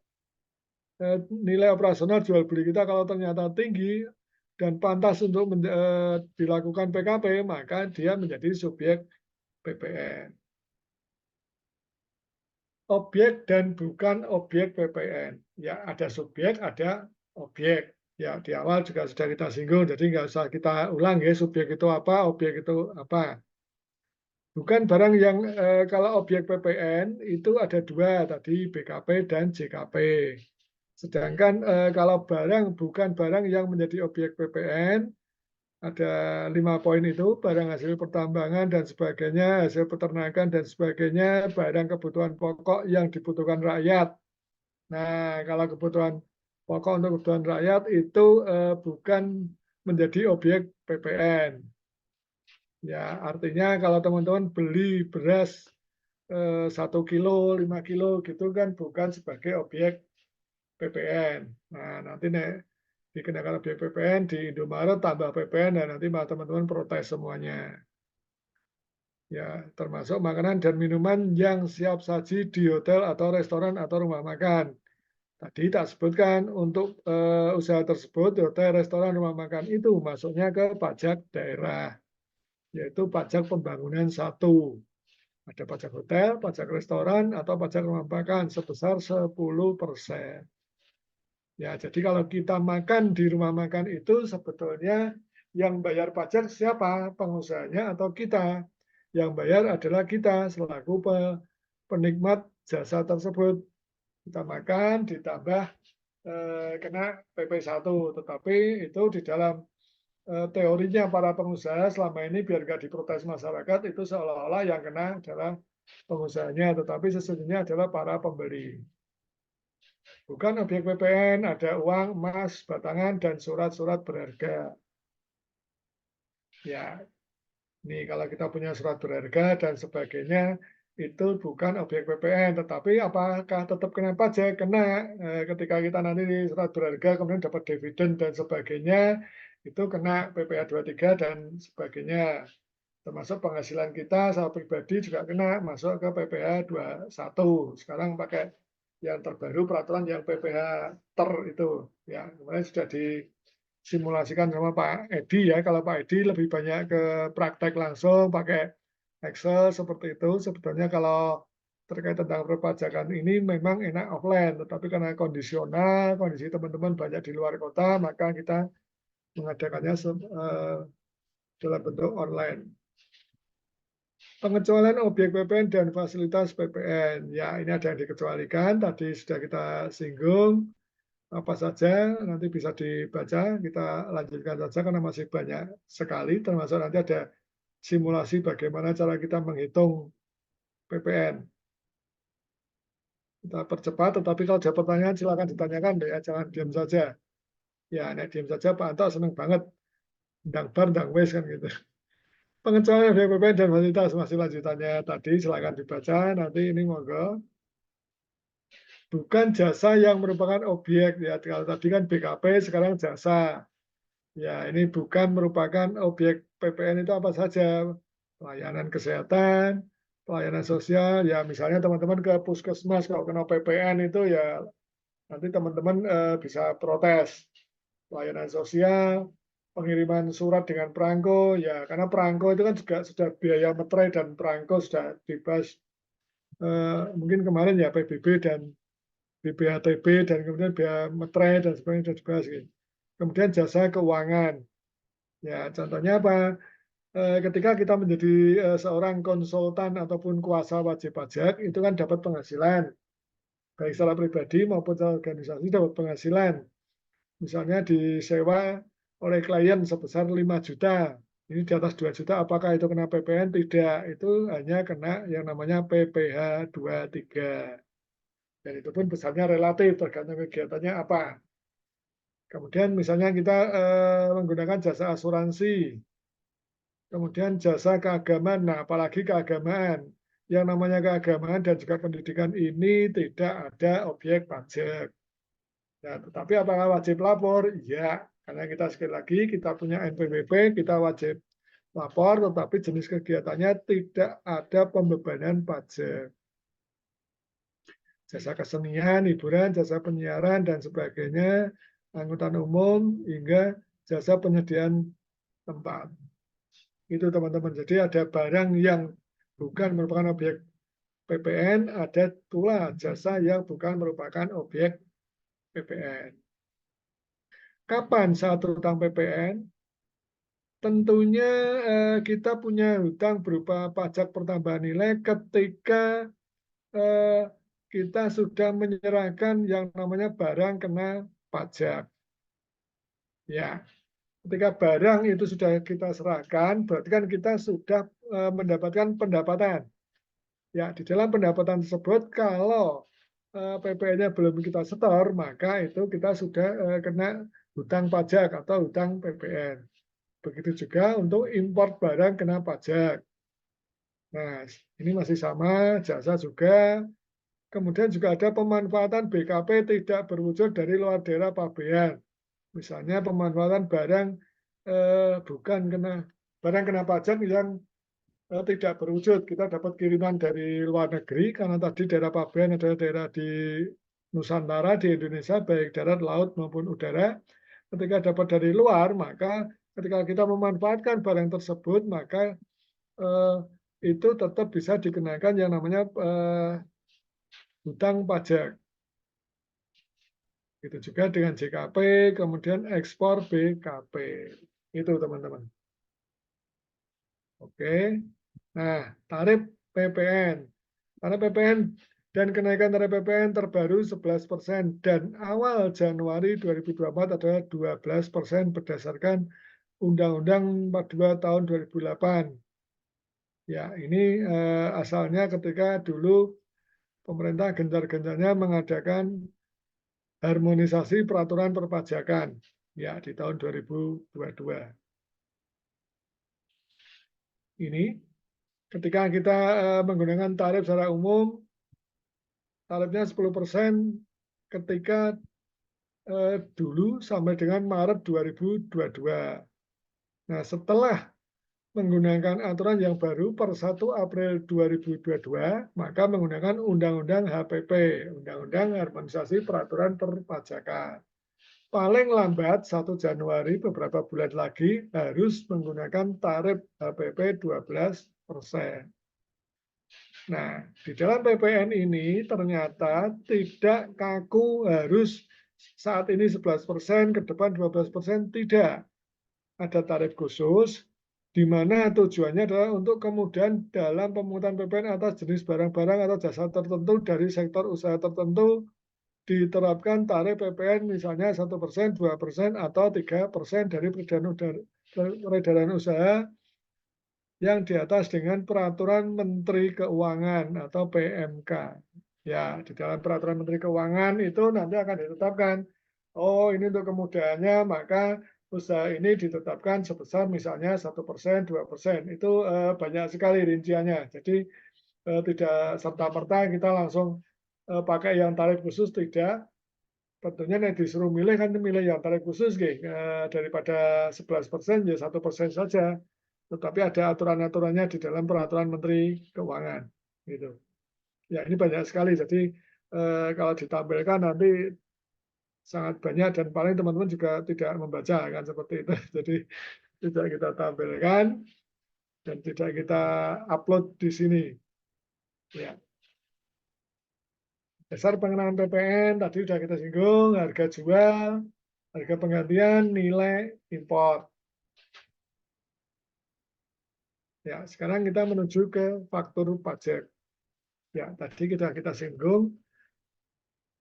Nilai operasional jual beli kita kalau ternyata tinggi dan pantas untuk dilakukan PKP, maka dia menjadi subjek PPN. Objek dan bukan objek PPN. Ya, ada subjek, ada objek. Ya, di awal juga sudah kita singgung, jadi nggak usah kita ulang ya, subjek itu apa, objek itu apa. Bukan barang yang, kalau objek PPN itu ada dua tadi, BKP dan JKP. Sedangkan kalau bukan barang yang menjadi objek PPN, ada 5 poin itu, barang hasil pertambangan dan sebagainya, hasil peternakan dan sebagainya, barang kebutuhan pokok yang dibutuhkan rakyat. Nah, kalau kebutuhan pokok untuk kebutuhan rakyat itu bukan menjadi objek PPN. Ya, artinya kalau teman-teman beli beras 1 kilo, 5 kilo gitu kan bukan sebagai objek PPN. Nah, nanti dikenakan objek PPN di Indomaret tambah PPN dan nanti teman-teman protes semuanya. Ya, termasuk makanan dan minuman yang siap saji di hotel atau restoran atau rumah makan. Tadi tak sebutkan untuk usaha tersebut, hotel, restoran, rumah makan itu masuknya ke pajak daerah, yaitu pajak pembangunan 1. Ada pajak hotel, pajak restoran, atau pajak rumah makan sebesar 10%. Ya, jadi kalau kita makan di rumah makan itu sebetulnya yang bayar pajak siapa? Pengusahanya atau kita? Yang bayar adalah kita selaku penikmat jasa tersebut. Kita makan ditambah kena PP1, tetapi itu di dalam teorinya para pengusaha selama ini biar nggak diprotes masyarakat itu seolah-olah yang kena adalah pengusahanya, tetapi sesungguhnya adalah para pembeli. Bukan objek PPN, ada uang, emas, batangan, dan surat-surat berharga. Ya, ini kalau kita punya surat berharga dan sebagainya, itu bukan objek PPN, tetapi apakah tetap kena pajak? Kena. Ketika kita nanti di surat berharga, kemudian dapat dividen dan sebagainya, itu kena PPh 23 dan sebagainya. Termasuk penghasilan kita, saya pribadi juga kena, masuk ke PPh 21. Sekarang pakai yang terbaru peraturan yang PPh ter itu. Ya, kemarin sudah disimulasikan sama Pak Edi ya. Kalau Pak Edi lebih banyak ke praktek langsung pakai Excel seperti itu. Sebetulnya kalau terkait tentang perpajakan ini memang enak offline, tetapi karena kondisional, kondisi teman-teman banyak di luar kota, maka kita mengadakannya dalam bentuk online. Pengecualian objek PPN dan fasilitas PPN. Ya, ini ada yang dikecualikan, tadi sudah kita singgung. Apa saja nanti bisa dibaca, kita lanjutkan saja karena masih banyak sekali, termasuk nanti ada simulasi bagaimana cara kita menghitung PPN. Kita percepat, tetapi kalau ada pertanyaan silakan ditanyakan ya, jangan diam saja. Ya, nek diam saja Pak Anto seneng banget. Ndang bar, ndang wes kan gitu. Pengecualian PPN dan fasilitas masih lanjutannya tadi, silakan dibaca. Nanti ini monggo. Bukan jasa yang merupakan objek ya. Kalau tadi kan BKP, sekarang jasa. Ya, ini bukan merupakan objek PPN itu apa saja. Pelayanan kesehatan, pelayanan sosial, ya misalnya teman-teman ke puskesmas kalau kena PPN itu ya nanti teman-teman bisa protes. Pelayanan sosial, pengiriman surat dengan perangko, ya karena perangko itu kan juga sudah biaya meterai dan perangko sudah dibahas mungkin kemarin ya PBB dan BPHTB dan kemudian biaya meterai dan sebagainya sudah dibahas. Gitu. Kemudian jasa keuangan, ya contohnya apa? Ketika kita menjadi seorang konsultan ataupun kuasa wajib pajak itu kan dapat penghasilan baik secara pribadi maupun secara organisasi dapat penghasilan. Misalnya disewa oleh klien sebesar 5 juta. Ini di atas 2 juta, apakah itu kena PPN? Tidak, itu hanya kena yang namanya PPh 23. Dan itu pun besarnya relatif, tergantung kegiatannya apa. Kemudian misalnya kita menggunakan jasa asuransi, kemudian jasa keagamaan, nah apalagi keagamaan. Yang namanya keagamaan dan juga pendidikan ini tidak ada objek pajak. Nah, tetapi apakah wajib lapor? Ya, karena kita sekali lagi kita punya NPWP, kita wajib lapor, tetapi jenis kegiatannya tidak ada pembebanan pajak. Jasa kesenian, hiburan, jasa penyiaran, dan sebagainya, angkutan umum, hingga jasa penyediaan tempat. Itu teman-teman. Jadi ada barang yang bukan merupakan objek PPN, ada pula jasa yang bukan merupakan objek PPN. Kapan saat hutang PPN? Tentunya kita punya hutang berupa pajak pertambahan nilai ketika kita sudah menyerahkan yang namanya barang kena pajak. Ya, ketika barang itu sudah kita serahkan, berarti kan kita sudah mendapatkan pendapatan. Ya, di dalam pendapatan tersebut kalau PPN-nya belum kita setor, maka itu kita sudah kena hutang pajak atau hutang PPN. Begitu juga untuk import barang kena pajak. Nah, ini masih sama, jasa juga. Kemudian juga ada pemanfaatan BKP tidak berwujud dari luar daerah pabean. Misalnya pemanfaatan barang bukan kena pajak yang tidak berwujud. Kita dapat kiriman dari luar negeri karena tadi daerah pabean adalah daerah di Nusantara di Indonesia baik darat, laut maupun udara. Ketika dapat dari luar, maka ketika kita memanfaatkan barang tersebut, maka itu tetap bisa dikenakan yang namanya hutang pajak. Itu juga dengan JKP, kemudian ekspor BKP. Itu teman-teman. Oke. Nah, tarif PPN. Tarif PPN dan kenaikan tarif PPN terbaru 11% dan awal Januari 2024 adalah 12% berdasarkan Undang-Undang 42 tahun 2008. Ya, ini asalnya ketika dulu pemerintah gencar-gencarnya mengadakan harmonisasi peraturan perpajakan ya di tahun 2022. Ini ketika kita menggunakan tarif secara umum, tarifnya 10% ketika dulu sampai dengan Maret 2022. Nah, setelah menggunakan aturan yang baru per 1 April 2022, maka menggunakan Undang-Undang HPP, Undang-Undang Harmonisasi Peraturan Perpajakan. Paling lambat 1 Januari beberapa bulan lagi harus menggunakan tarif HPP 12 Nah, di dalam PPN ini ternyata tidak kaku harus saat ini 11%, ke depan 12%, tidak. Ada tarif khusus, di mana tujuannya adalah untuk kemudian dalam pemungutan PPN atas jenis barang-barang atau jasa tertentu dari sektor usaha tertentu diterapkan tarif PPN misalnya 1%, 2%, atau 3% dari peredaran usaha yang di atas dengan peraturan Menteri Keuangan atau PMK. Ya, di dalam peraturan Menteri Keuangan itu nanti akan ditetapkan, oh ini untuk kemudahannya maka usaha ini ditetapkan sebesar misalnya 1%, 2%. Itu banyak sekali rinciannya. Jadi tidak serta-merta kita langsung pakai yang tarif khusus, tidak. Tentunya nih disuruh milih kan milih yang tarif khusus daripada 11% ya 1% saja. Tetapi ada aturan-aturannya di dalam peraturan Menteri Keuangan. Gitu. Ya ini banyak sekali. Jadi kalau ditampilkan nanti sangat banyak dan paling teman-teman juga tidak membaca kan seperti itu. Jadi tidak kita tampilkan dan tidak kita upload di sini. Ya. Dasar pengenaan PPN tadi sudah kita singgung, harga jual, harga penggantian, nilai impor. Ya, sekarang kita menuju ke faktur pajak. Ya, tadi kita singgung.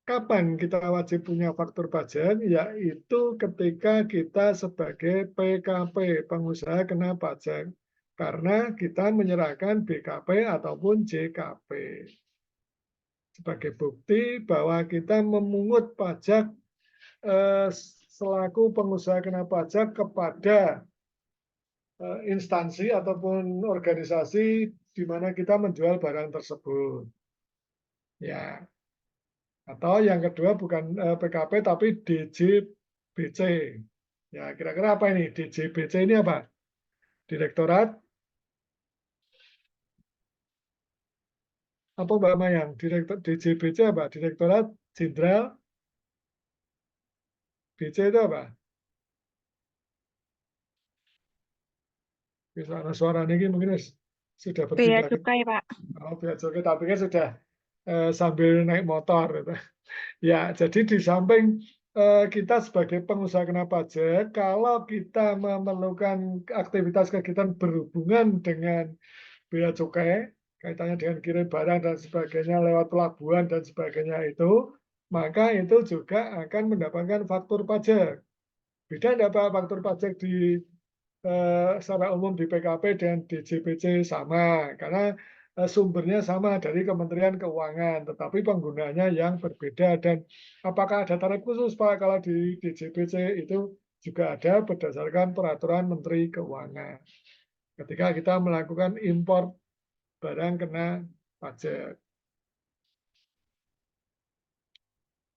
Kapan kita wajib punya faktur pajak? Yaitu ketika kita sebagai PKP, pengusaha kena pajak. Karena kita menyerahkan BKP ataupun JKP. Sebagai bukti bahwa kita memungut pajak selaku pengusaha kena pajak kepada instansi ataupun organisasi di mana kita menjual barang tersebut. Ya. Atau yang kedua bukan PKP tapi DJBC. Ya, kira-kira apa ini? DJBC ini apa? Direktorat apa Mbak Mayang? DJBC apa? Direktorat Jenderal BC itu apa? Bisa suara ini mungkin sudah Bea berpindah ke cukai, Pak. bea cukai, tapi kan sudah sambil naik motor gitu. Ya, jadi di samping kita sebagai pengusaha kena pajak, kalau kita memerlukan aktivitas kegiatan berhubungan dengan bea cukai, kaitannya dengan kirim barang dan sebagainya lewat pelabuhan dan sebagainya itu, maka itu juga akan mendapatkan faktur pajak. Beda enggak Pak faktur pajak di secara umum di PKP dan di JPC sama, karena sumbernya sama dari Kementerian Keuangan, tetapi penggunaannya yang berbeda. Dan apakah ada tarif khusus Pak kalau di JPC itu juga ada berdasarkan peraturan Menteri Keuangan. Ketika kita melakukan impor barang kena pajak.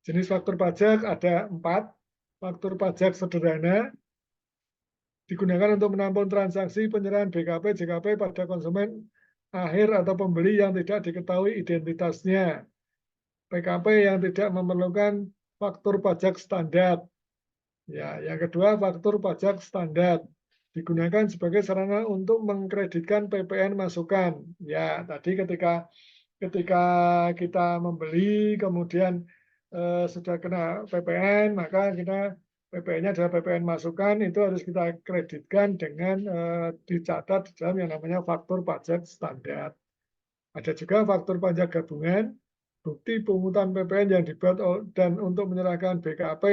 Jenis faktur pajak ada 4. Faktur pajak sederhana digunakan untuk menampung transaksi penyerahan BKP, JKP pada konsumen akhir atau pembeli yang tidak diketahui identitasnya. PKP yang tidak memerlukan faktur pajak standar. Ya, yang kedua faktur pajak standar digunakan sebagai sarana untuk mengkreditkan PPN masukan. Ya, tadi ketika kita membeli kemudian sudah kena PPN, maka kita PPN-nya adalah PPN masukan, itu harus kita kreditkan dengan dicatat di dalam yang namanya faktur pajak standar. Ada juga faktur pajak gabungan, bukti pungutan PPN yang dibuat dan untuk menyerahkan BKP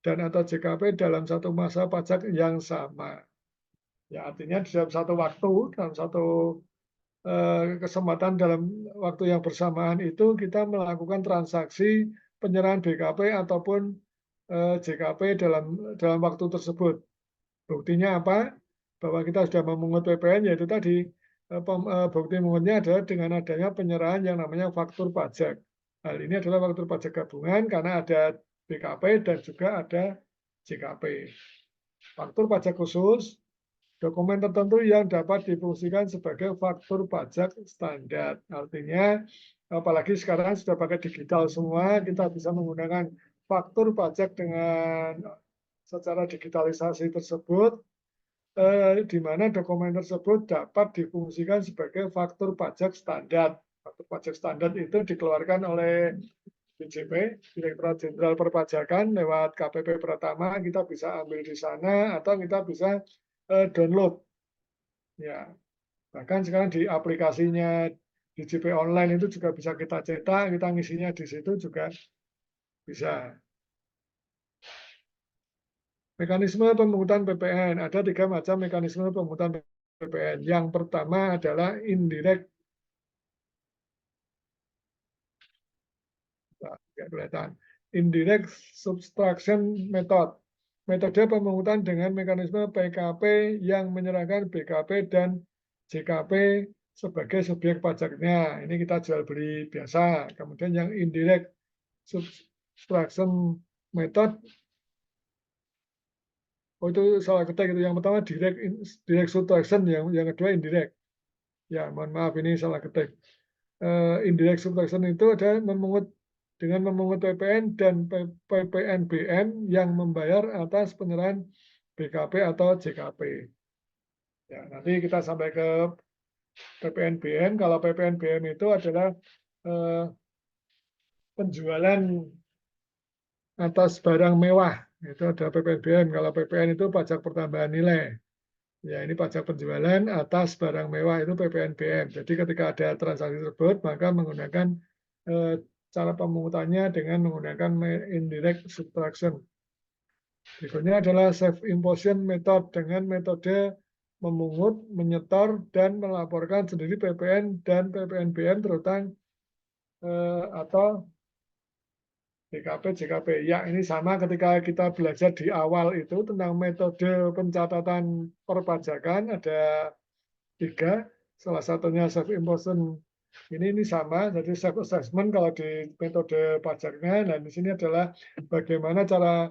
dan atau JKP dalam satu masa pajak yang sama. Ya, artinya dalam satu waktu, dalam satu kesempatan dalam waktu yang bersamaan itu kita melakukan transaksi penyerahan BKP ataupun JKP dalam waktu tersebut. Buktinya apa? Bahwa kita sudah memungut PPN, yaitu tadi bukti mungutnya adalah dengan adanya penyerahan yang namanya faktur pajak. Hal ini adalah faktur pajak gabungan karena ada BKP dan juga ada JKP. Faktur pajak khusus, dokumen tertentu yang dapat difungsikan sebagai faktur pajak standar. Artinya, apalagi sekarang sudah pakai digital semua, kita bisa menggunakan faktur pajak dengan secara digitalisasi tersebut di mana dokumen tersebut dapat difungsikan sebagai faktur pajak standar. Faktur pajak standar itu dikeluarkan oleh DJP, Direktorat Jenderal Perpajakan, lewat KPP Pratama. Kita bisa ambil di sana atau kita bisa download. Ya, bahkan sekarang di aplikasinya DJP online itu juga bisa kita cetak, kita ngisinya di situ juga bisa. Mekanisme pemungutan PPN. Ada 3 macam mekanisme pemungutan PPN. Yang pertama adalah indirect. Nah, kelihatan. Indirect subtraction method. Metode pemungutan dengan mekanisme PKP yang menyerahkan BKP dan JKP sebagai subjek pajaknya. Ini kita jual beli biasa. Kemudian yang indirect subtraction method. Oh, itu salah ketik itu. Yang pertama direct subtraction, yang kedua indirect. Ya, mohon maaf ini salah ketik. Indirect subtraction itu ada dengan memungut PPN dan PPNBM yang membayar atas penyerahan BKP atau JKP. Ya, nanti kita sampai ke PPNBM. Kalau PPNBM itu adalah penjualan atas barang mewah. Itu ada PPNBM. Kalau PPN itu pajak pertambahan nilai. Ya, ini pajak penjualan atas barang mewah itu PPNBM. Jadi ketika ada transaksi tersebut, maka menggunakan cara pemungutannya dengan menggunakan indirect subtraction. Berikutnya adalah self-imposition method dengan metode memungut, menyetor, dan melaporkan sendiri PPN dan PPNBM terutang atau BKP, JKP. Ya, ini sama ketika kita belajar di awal itu tentang metode pencatatan perpajakan, ada 3. Salah satunya self-imposition. Ini sama, jadi self-assessment kalau di metode pajaknya. Dan di sini adalah bagaimana cara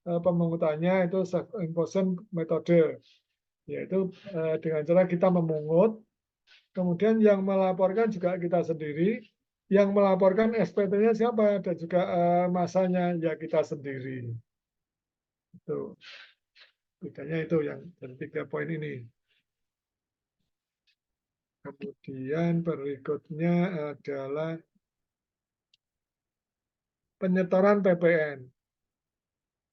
pemungutannya, itu self-imposition metode. Yaitu dengan cara kita memungut, kemudian yang melaporkan juga kita sendiri. Yang melaporkan SPT-nya siapa? Dan juga masanya ya kita sendiri. Itu bedanya itu yang dari 3 poin ini. Kemudian berikutnya adalah penyetoran PPN.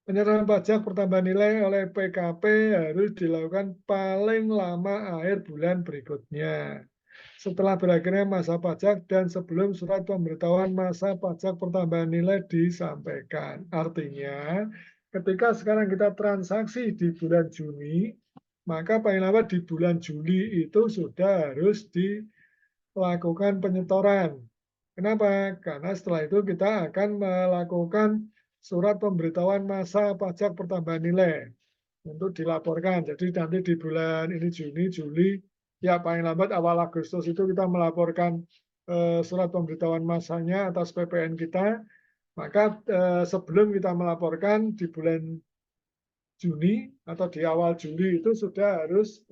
Penyetoran pajak pertambahan nilai oleh PKP harus dilakukan paling lama akhir bulan berikutnya. Setelah berakhirnya masa pajak dan sebelum surat pemberitahuan masa pajak pertambahan nilai disampaikan. Artinya, ketika sekarang kita transaksi di bulan Juni, maka paling lambat di bulan Juli itu sudah harus dilakukan penyetoran. Kenapa? Karena setelah itu kita akan melakukan surat pemberitahuan masa pajak pertambahan nilai untuk dilaporkan. Jadi nanti di bulan ini Juni, Juli, ya paling lambat awal Agustus itu kita melaporkan surat pemberitahuan masanya atas PPN kita. Maka sebelum kita melaporkan di bulan Juni atau di awal Juli itu sudah harus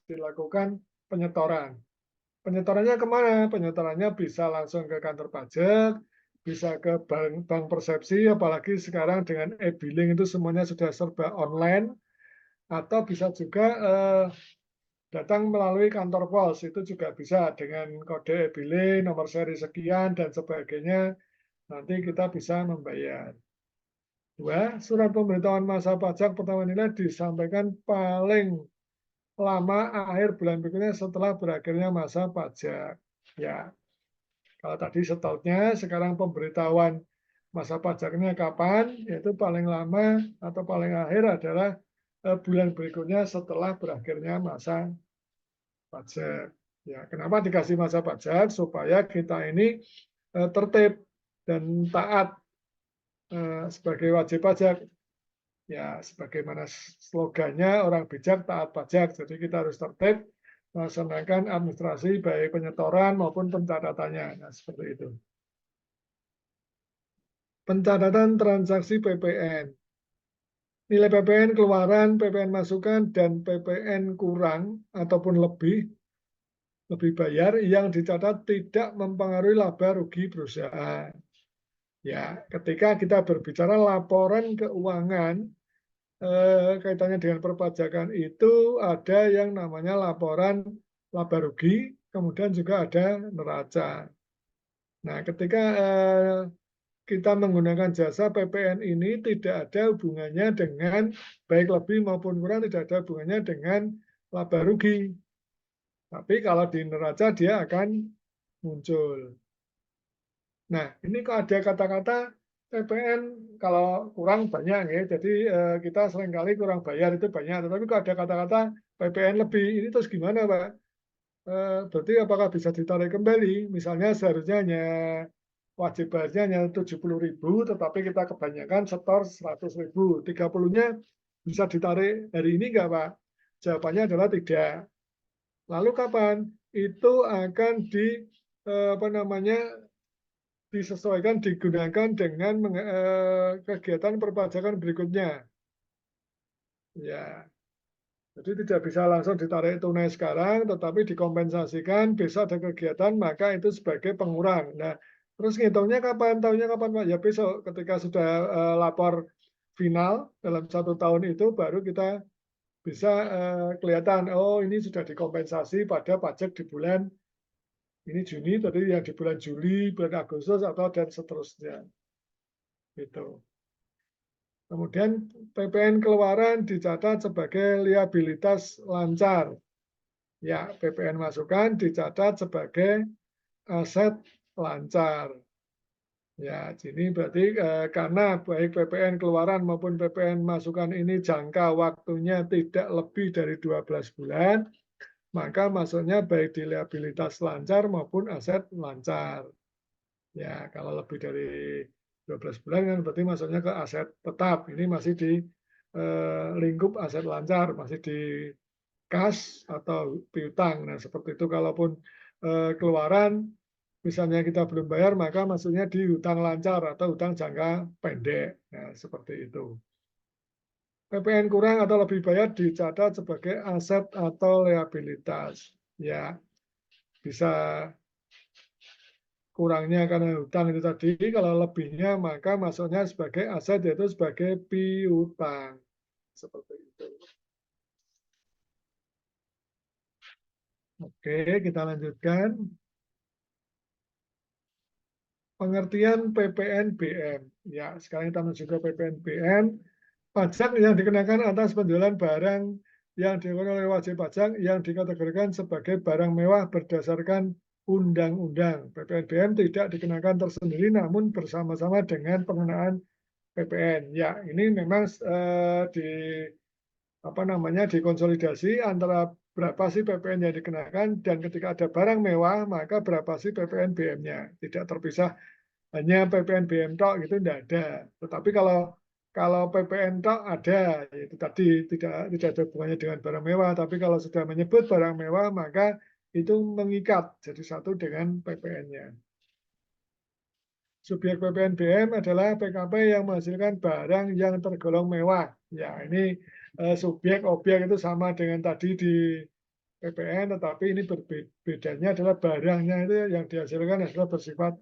dilakukan penyetoran. Penyetorannya kemana? Penyetorannya bisa langsung ke kantor pajak, bisa ke bank persepsi, apalagi sekarang dengan e-billing itu semuanya sudah serba online, atau bisa juga datang melalui kantor pos, itu juga bisa dengan kode e-billing, nomor seri sekian, dan sebagainya, nanti kita bisa membayar. 2. Surat pemberitahuan masa pajak pertama nilai disampaikan paling lama akhir bulan berikutnya setelah berakhirnya masa pajak. Ya, kalau tadi setahunnya, sekarang pemberitahuan masa pajaknya kapan, yaitu paling lama atau paling akhir adalah bulan berikutnya setelah berakhirnya masa pajak. Ya, kenapa dikasih masa pajak? Supaya kita ini tertib dan taat sebagai wajib pajak. Ya, sebagaimana slogannya orang bijak taat pajak. Jadi kita harus tertib melaksanakan administrasi baik penyetoran maupun pencatatannya. Nah, seperti itu. Pencatatan transaksi PPN. Nilai PPN keluaran, PPN masukan, dan PPN kurang ataupun lebih bayar yang dicatat tidak mempengaruhi laba rugi perusahaan. Ya, ketika kita berbicara laporan keuangan, kaitannya dengan perpajakan itu ada yang namanya laporan laba rugi, kemudian juga ada neraca. Nah, ketika kita menggunakan jasa PPN ini tidak ada hubungannya dengan baik lebih maupun kurang, tidak ada hubungannya dengan laba rugi. Tapi kalau di neraca dia akan muncul. Nah, ini kok ada kata-kata PPN kalau kurang banyak ya. Jadi kita seringkali kurang bayar itu banyak. Tetapi kok ada kata-kata PPN lebih, ini terus gimana Pak? Berarti apakah bisa ditarik kembali? Misalnya seharusnya hanya wajib bayarnya hanya 70.000, tetapi kita kebanyakan setor 100.000. 30-nya bisa ditarik hari ini enggak Pak? Jawabannya adalah tidak. Lalu kapan? Itu akan disesuaikan, digunakan dengan kegiatan perpajakan berikutnya. Ya, jadi tidak bisa langsung ditarik tunai sekarang, tetapi dikompensasikan besok ada kegiatan, maka itu sebagai pengurang. Nah, terus ngitungnya kapan? Tahunya kapan Pak? Ya besok ketika sudah lapor final dalam 1 tahun itu baru kita bisa kelihatan, oh ini sudah dikompensasi pada pajak di bulan ini Juni, tadi yang di bulan Juli, bulan Agustus, atau dan seterusnya. Gitu. Kemudian PPN keluaran dicatat sebagai liabilitas lancar. Ya, PPN masukan dicatat sebagai aset lancar. Ya, ini berarti karena baik PPN keluaran maupun PPN masukan ini jangka waktunya tidak lebih dari 12 bulan, maka masuknya baik di liabilitas lancar maupun aset lancar. Ya, kalau lebih dari 12 bulan kan berarti masuknya ke aset tetap. Ini masih di lingkup aset lancar, masih di kas atau piutang. Nah, seperti itu kalaupun keluaran misalnya kita belum bayar, maka masuknya di hutang lancar atau hutang jangka pendek. Nah, seperti itu. PPN kurang atau lebih bayar dicatat sebagai aset atau liabilitas. Ya, bisa kurangnya karena hutang itu tadi, kalau lebihnya maka masuknya sebagai aset yaitu sebagai piutang. Seperti itu. Oke, kita lanjutkan. Pengertian PPNBM. Ya, sekarang kita menuju ke PPNBM. Pajak yang dikenakan atas penjualan barang yang dikenakan oleh wajib pajak yang dikategorikan sebagai barang mewah berdasarkan undang-undang. PPNBM tidak dikenakan tersendiri namun bersama-sama dengan pengenaan PPN. Ya, ini memang dikonsolidasi antara berapa sih PPN yang dikenakan dan ketika ada barang mewah maka berapa sih PPN BM-nya. Tidak terpisah hanya PPN BM tok gitu tidak ada. Tetapi kalau PPN tok ada, itu tadi tidak ada hubungannya dengan barang mewah. Tapi kalau sudah menyebut barang mewah maka itu mengikat jadi satu dengan PPN-nya. Subjek PPN BM adalah PKP yang menghasilkan barang yang tergolong mewah. Ya, ini subjek objek itu sama dengan tadi di PPN, tetapi ini bedanya adalah barangnya itu yang dihasilkan adalah bersifat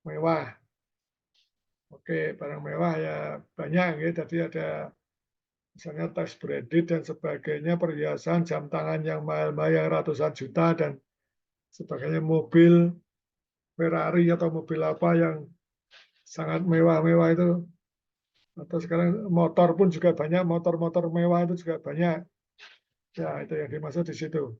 mewah. Oke, barang mewah ya banyak ya. Tadi ada misalnya tas branded dan sebagainya, perhiasan, jam tangan yang mahal-mahal yang ratusan juta dan sebagainya, mobil Ferrari atau mobil apa yang sangat mewah-mewah itu. Atau sekarang motor pun juga banyak, motor-motor mewah itu juga banyak. Ya, itu yang dimaksud di situ.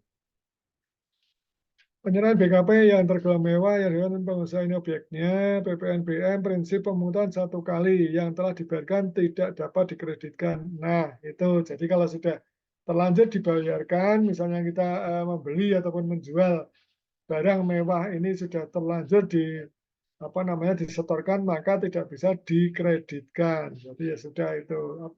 Penyerahan BKP yang tergolong mewah yang dilakukan pengusaha ini objeknya, PPNBM prinsip pemungutan satu kali yang telah dibayarkan tidak dapat dikreditkan. Nah, itu jadi kalau sudah terlanjur dibayarkan, misalnya kita membeli ataupun menjual barang mewah ini sudah terlanjur disetorkan, maka tidak bisa dikreditkan. Jadi ya sudah itu.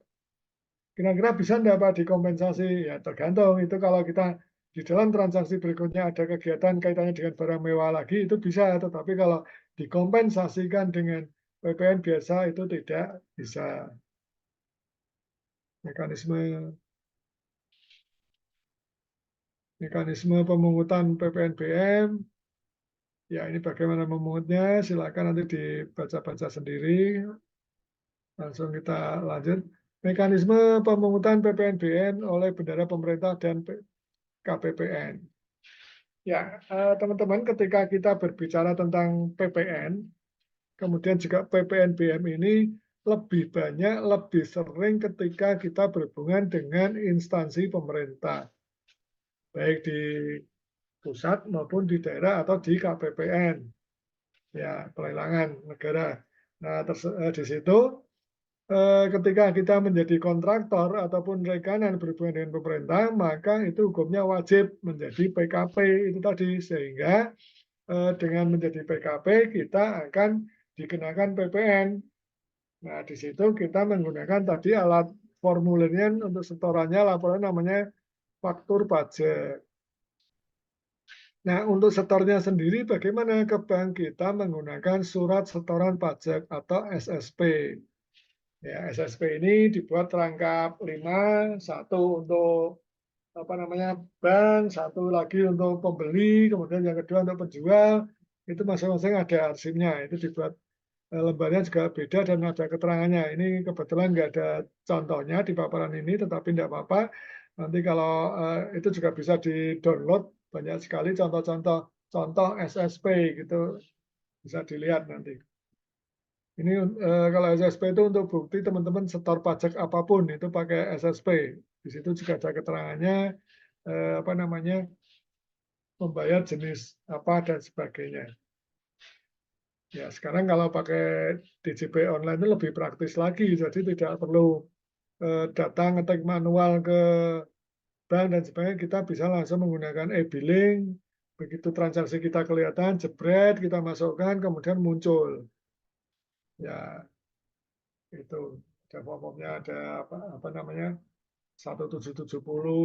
Kira-kira bisa enggak Pak dikompensasi? Ya tergantung. Itu kalau kita di dalam transaksi berikutnya ada kegiatan kaitannya dengan barang mewah lagi, itu bisa. Tetapi kalau dikompensasikan dengan PPN biasa itu tidak bisa. Mekanisme pemungutan PPNBM. Ya, ini bagaimana memungutnya, silakan nanti dibaca-baca sendiri. Langsung kita lanjut. Mekanisme pemungutan PPNBM oleh bendahara pemerintah dan KPPN. Ya, teman-teman, ketika kita berbicara tentang PPN, kemudian juga PPNBM ini lebih banyak, lebih sering ketika kita berhubungan dengan instansi pemerintah, baik di pusat maupun di daerah atau di KPPN, ya, pelelangan negara. Nah, di situ ketika kita menjadi kontraktor ataupun rekanan berhubungan dengan pemerintah, maka itu hukumnya wajib menjadi PKP itu tadi, sehingga dengan menjadi PKP kita akan dikenakan PPN. Nah, di situ kita menggunakan tadi alat formulirnya untuk setorannya, laporan namanya faktur pajak. Nah, untuk setornya sendiri bagaimana? Ke bank kita menggunakan surat setoran pajak atau SSP. Ya, SSP ini dibuat terangkap 5, satu untuk bank, satu lagi untuk pembeli, kemudian yang kedua untuk penjual. Itu masing-masing ada arsipnya. Itu dibuat lembarnya juga beda dan ada keterangannya. Ini kebetulan nggak ada contohnya di paparan ini, tetapi tidak apa-apa. Nanti kalau itu juga bisa di-download, banyak sekali contoh SSP gitu, bisa dilihat nanti. Ini kalau SSP itu untuk bukti teman-teman setor pajak apapun itu pakai SSP. Di situ juga ada keterangannya, membayar jenis apa dan sebagainya. Ya, sekarang kalau pakai DJP online itu lebih praktis lagi, jadi tidak perlu datang ngetik manual ke bank dan sebagainya, kita bisa langsung menggunakan e-billing, begitu transaksi kita kelihatan, jebret, kita masukkan, kemudian muncul. Ya, itu ada formnya, ada 1770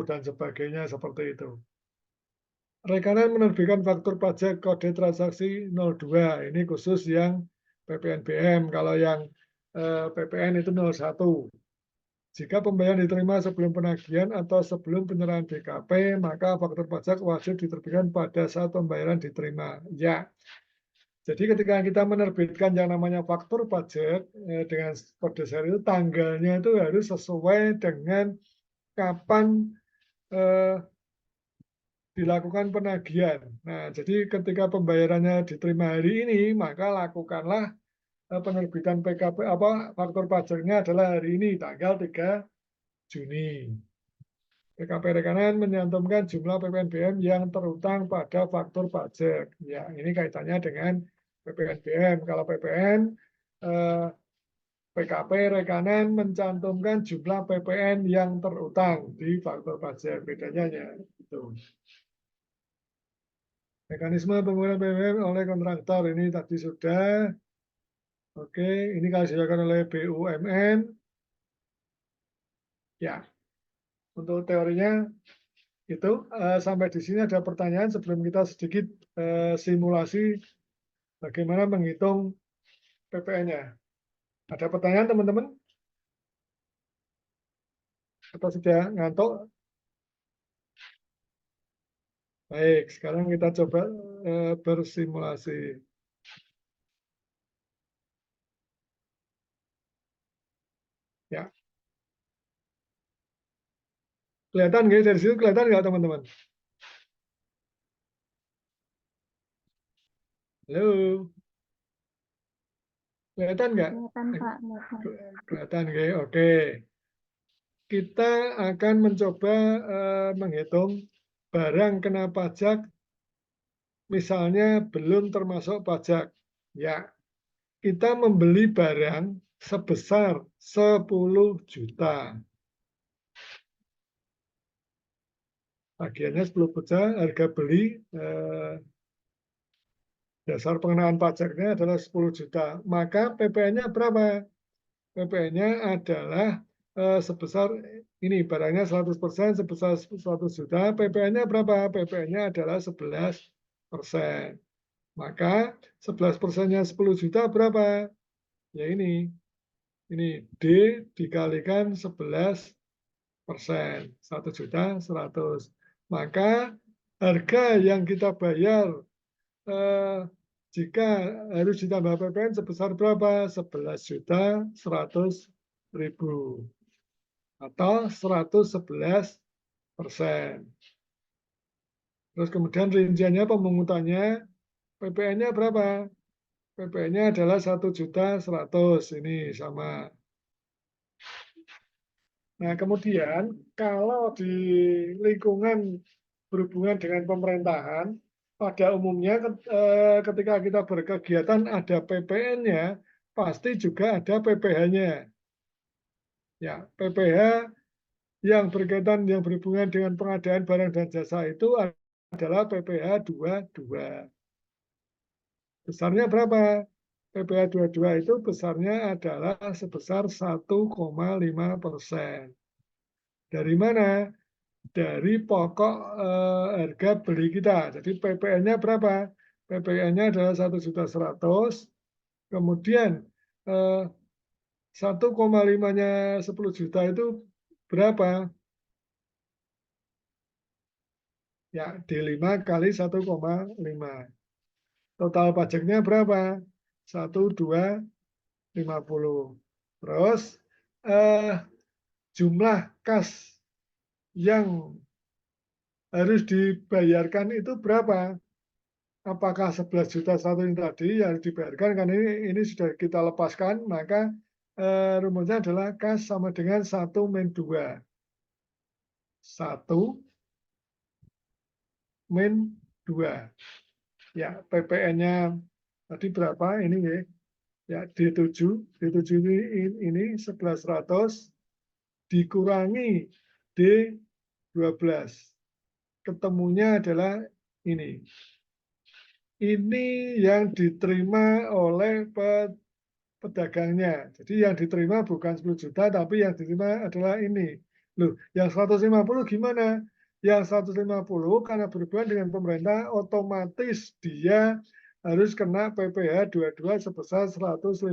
dan sebagainya seperti itu. Rekanan menerbitkan faktur pajak kode transaksi 02, ini khusus yang PPNBM, kalau yang PPN itu 01. Jika pembayaran diterima sebelum penagihan atau sebelum penyerahan BKP, maka faktur pajak wajib diterbitkan pada saat pembayaran diterima. Ya, jadi ketika kita menerbitkan yang namanya faktur pajak dengan kode seri itu, tanggalnya itu harus sesuai dengan kapan dilakukan penagihan. Nah, jadi ketika pembayarannya diterima hari ini, maka lakukanlah penerbitan PKP faktur pajaknya adalah hari ini, tanggal 3 Juni. PKP rekanan menyantumkan jumlah PPNBM yang terutang pada faktur pajak. Ya, ini kaitannya dengan PPNBM. Kalau PPN, PKP rekanan mencantumkan jumlah PPN yang terutang di faktur pajak. Bedanya ya itu. Mekanisme penggunaan PPN oleh kontraktor ini tadi sudah. Oke, ini kalau disediakan oleh BUMN. Ya, untuk teorinya itu sampai di sini ada pertanyaan sebelum kita sedikit simulasi bagaimana menghitung PPN-nya. Ada pertanyaan teman-teman? Atau sudah ngantuk? Baik, sekarang kita coba bersimulasi. Ya. Kelihatan nggak dari situ? Kelihatan nggak teman-teman? Halo? Kelihatan nggak? Kelihatan, Pak. Kelihatan nggak? Oke. Kita akan mencoba menghitung barang kena pajak, misalnya belum termasuk pajak. Ya, kita membeli barang sebesar 10 juta. Tagihannya 10 juta, harga beli dasar pengenaan pajaknya adalah 10 juta. Maka PPN-nya berapa? PPN-nya adalah sebesar ini, barangnya 100% sebesar 100 juta. PPN-nya berapa? PPN-nya adalah 11%. Maka 11%-nya 10 juta berapa? Ya ini D dikalikan 11%, 1.100.000. Maka harga yang kita bayar jika harus ditambah PPN sebesar berapa? 11.100.000. atau 111%. Terus kemudian rinciannya pemungutannya PPN-nya berapa? PPN-nya adalah 1.100.000 ini sama. Nah, kemudian kalau di lingkungan berhubungan dengan pemerintahan, pada umumnya ketika kita berkegiatan ada PPN-nya, pasti juga ada PPh-nya. Ya, PPh yang berkaitan yang berhubungan dengan pengadaan barang dan jasa itu adalah PPh 22. Besarnya berapa? PPh 22 itu besarnya adalah sebesar 1,5%. Dari mana? Dari pokok harga beli kita. Jadi PPN-nya berapa? PPN-nya adalah 1.100.000. Kemudian 1,5-nya 10 juta itu berapa? Ya, D5 kali 1,5. Total pajaknya berapa? 1.250. Terus jumlah kas yang harus dibayarkan itu berapa? Apakah 11.100.000 ini tadi yang dibayarkan? Kan ini sudah kita lepaskan, maka rumusnya adalah kas sama dengan 1 min 2. 1 min 2. Ya, PPN-nya tadi berapa? Ini ya. Ya, D7. D7 ini 11.100 dikurangi D12. Ketemunya adalah ini. Ini yang diterima oleh pedagangnya. Jadi yang diterima bukan 10 juta, tapi yang diterima adalah ini. Loh, yang 150 gimana? Yang 150 karena berhubungan dengan pemerintah, otomatis dia harus kena PPh 22 sebesar 150.000.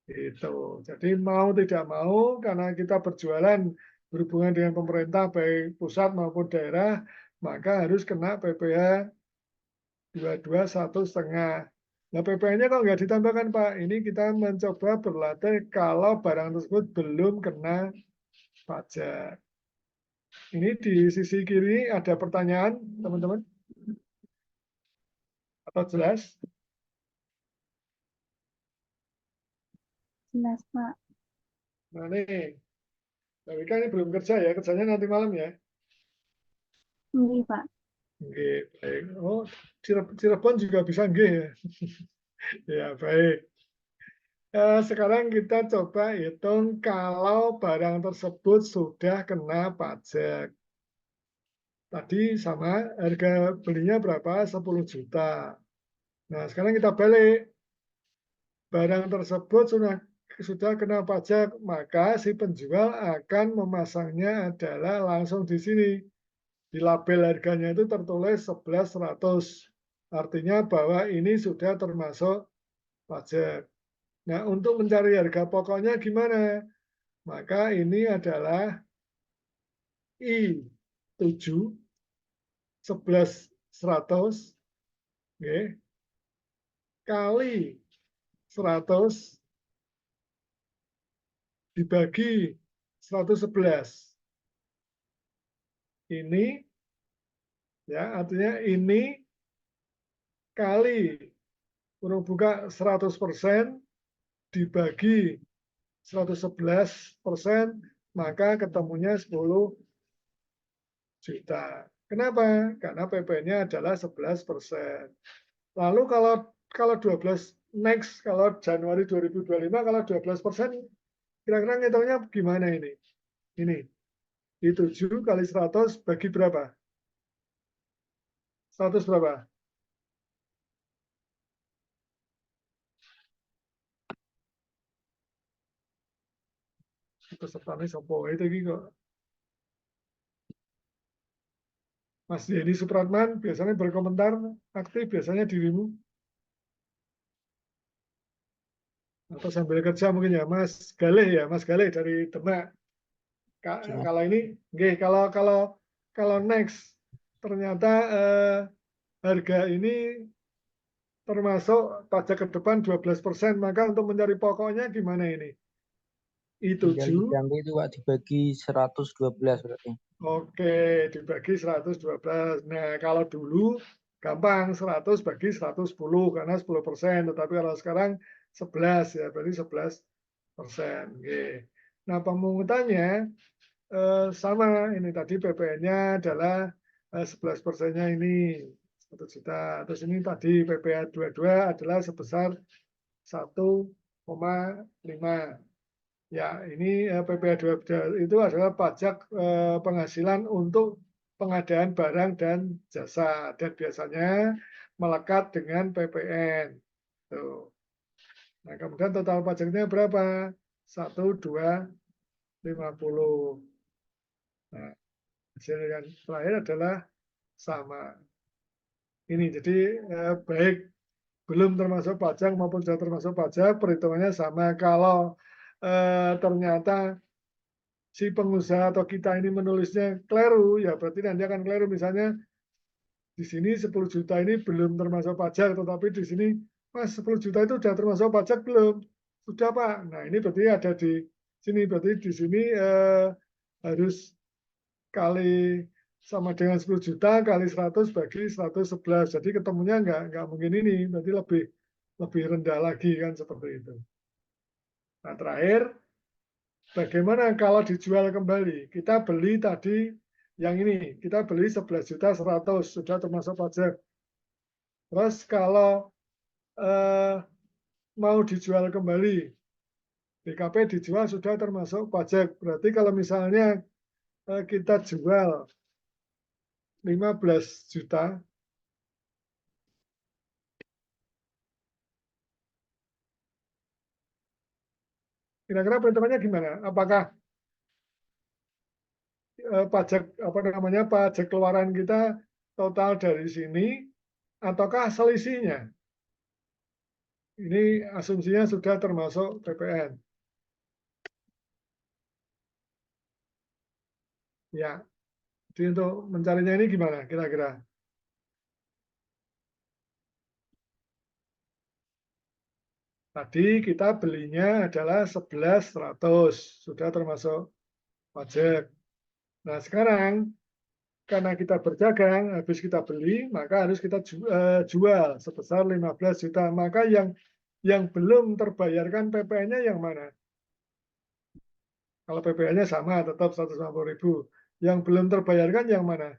Itu. Jadi mau tidak mau, karena kita berjualan berhubungan dengan pemerintah, baik pusat maupun daerah, maka harus kena PPh 22 1,5. Nah, PPN-nya kok nggak ditambahkan, Pak? Ini kita mencoba berlatih kalau barang tersebut belum kena pajak. Ini di sisi kiri ada pertanyaan, teman-teman? Atau jelas? Jelas, Pak. Nah, nih. Tapi kan ini belum kerja ya, kerjanya nanti malam ya? Ini, Pak. Oke, baik. Oh, Cirebon juga bisa nggih ya? Ya, baik. Sekarang kita coba hitung kalau barang tersebut sudah kena pajak. Tadi sama harga belinya berapa? 10 juta. Nah, sekarang kita balik. Barang tersebut sudah kena pajak, maka si penjual akan memasangnya adalah langsung di sini. Di label harganya itu tertulis 11.100. Artinya bahwa ini sudah termasuk pajak. Nah, untuk mencari harga pokoknya gimana? Maka ini adalah I7 11.100 kali 100 dibagi 111. Ini ya artinya ini kali kurung buka 100% dibagi 111%, maka ketemunya 10 juta. Kenapa? Karena PP-nya adalah 11%. Lalu kalau 12 next, kalau Januari 2025, kalau 12%, kira-kira ngitungnya gimana ini? Ini, di 7 kali 100 bagi berapa? 100 berapa? Pesertanya sopo itu kok. Mas Denny Supratman biasanya berkomentar aktif, biasanya dirimu. Atau sambil kerja mungkin ya, Mas Galih ya, Mas Galih dari Demak. Kalau ini, kalau next ternyata harga ini termasuk pajak ke depan 12%, maka untuk mencari pokoknya gimana ini? Tinggal I7. diganti itu Pak dibagi 112 berarti. Oke, dibagi 112. Nah, kalau dulu gampang 100 bagi 110 karena 10%. Tetapi kalau sekarang 11 ya, berarti 11%. Oke. Nah, pemungutannya sama. Ini tadi PPN-nya adalah 11%-nya ini 1 juta. Terus ini tadi PPh 22 adalah sebesar 1,5. Ya, ini PPh 22 itu adalah pajak penghasilan untuk pengadaan barang dan jasa, dan biasanya melekat dengan PPN. Tuh. Nah, kemudian total pajaknya berapa? 1,250. Nah, hasil yang terakhir adalah sama. Ini jadi baik belum termasuk pajak maupun sudah termasuk pajak, perhitungannya sama. Kalau ternyata si pengusaha atau kita ini menulisnya keliru, ya berarti nanti akan keliru. Misalnya di sini 10 juta ini belum termasuk pajak, tetapi di sini Mas 10 juta itu sudah termasuk pajak belum? Sudah Pak. Nah ini berarti ada di sini, berarti di sini harus kali sama dengan 10 juta kali 100 bagi 111. Jadi ketemunya nggak mungkin ini, berarti lebih rendah lagi kan seperti itu. Nah terakhir, bagaimana kalau dijual kembali? Kita beli tadi yang ini, kita beli 11.100.000 sudah termasuk pajak. Terus kalau mau dijual kembali, BKP dijual sudah termasuk pajak. Berarti kalau misalnya kita jual 15 juta, kira-kira perhitungannya gimana? Apakah pajak pajak keluaran kita total dari sini ataukah selisihnya? Ini asumsinya sudah termasuk PPN. Ya, jadi untuk mencarinya ini gimana kira-kira? Tadi kita belinya adalah 11.100, sudah termasuk pajak. Nah sekarang karena kita berdagang, habis kita beli, maka harus kita jual sebesar 15 juta. Maka yang belum terbayarkan PPN-nya yang mana? Kalau PPN-nya sama, tetap 150.000. Yang belum terbayarkan yang mana?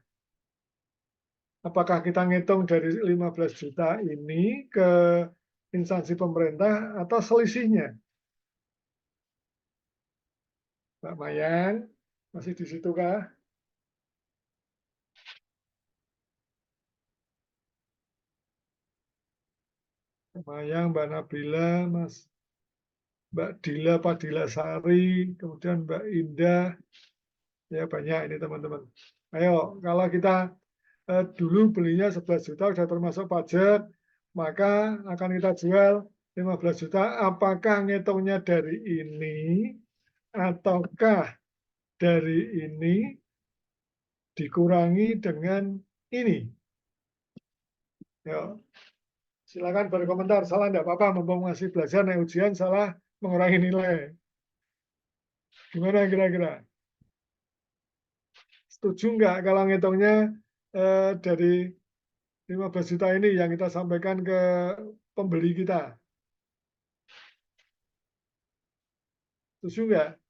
Apakah kita ngitung dari 15 juta ini ke instansi pemerintah atau selisihnya? Mbak Mayang, masih di situ kah? Mbak Mayang, Mbak Nabila, Mbak Dila, Padila Sari, kemudian Mbak Indah, ya banyak ini teman-teman. Ayo, kalau kita dulu belinya 11 juta sudah termasuk pajak, maka akan kita jual 15 juta. Apakah ngitungnya dari ini ataukah dari ini dikurangi dengan ini? Ya, silakan berkomentar. Salah enggak apa-apa, mumpung masih belajar naik ujian, salah mengurangi nilai. Gimana kira-kira? Setuju enggak kalau ngitungnya dari 15 juta ini yang kita sampaikan ke pembeli kita? Setuju enggak?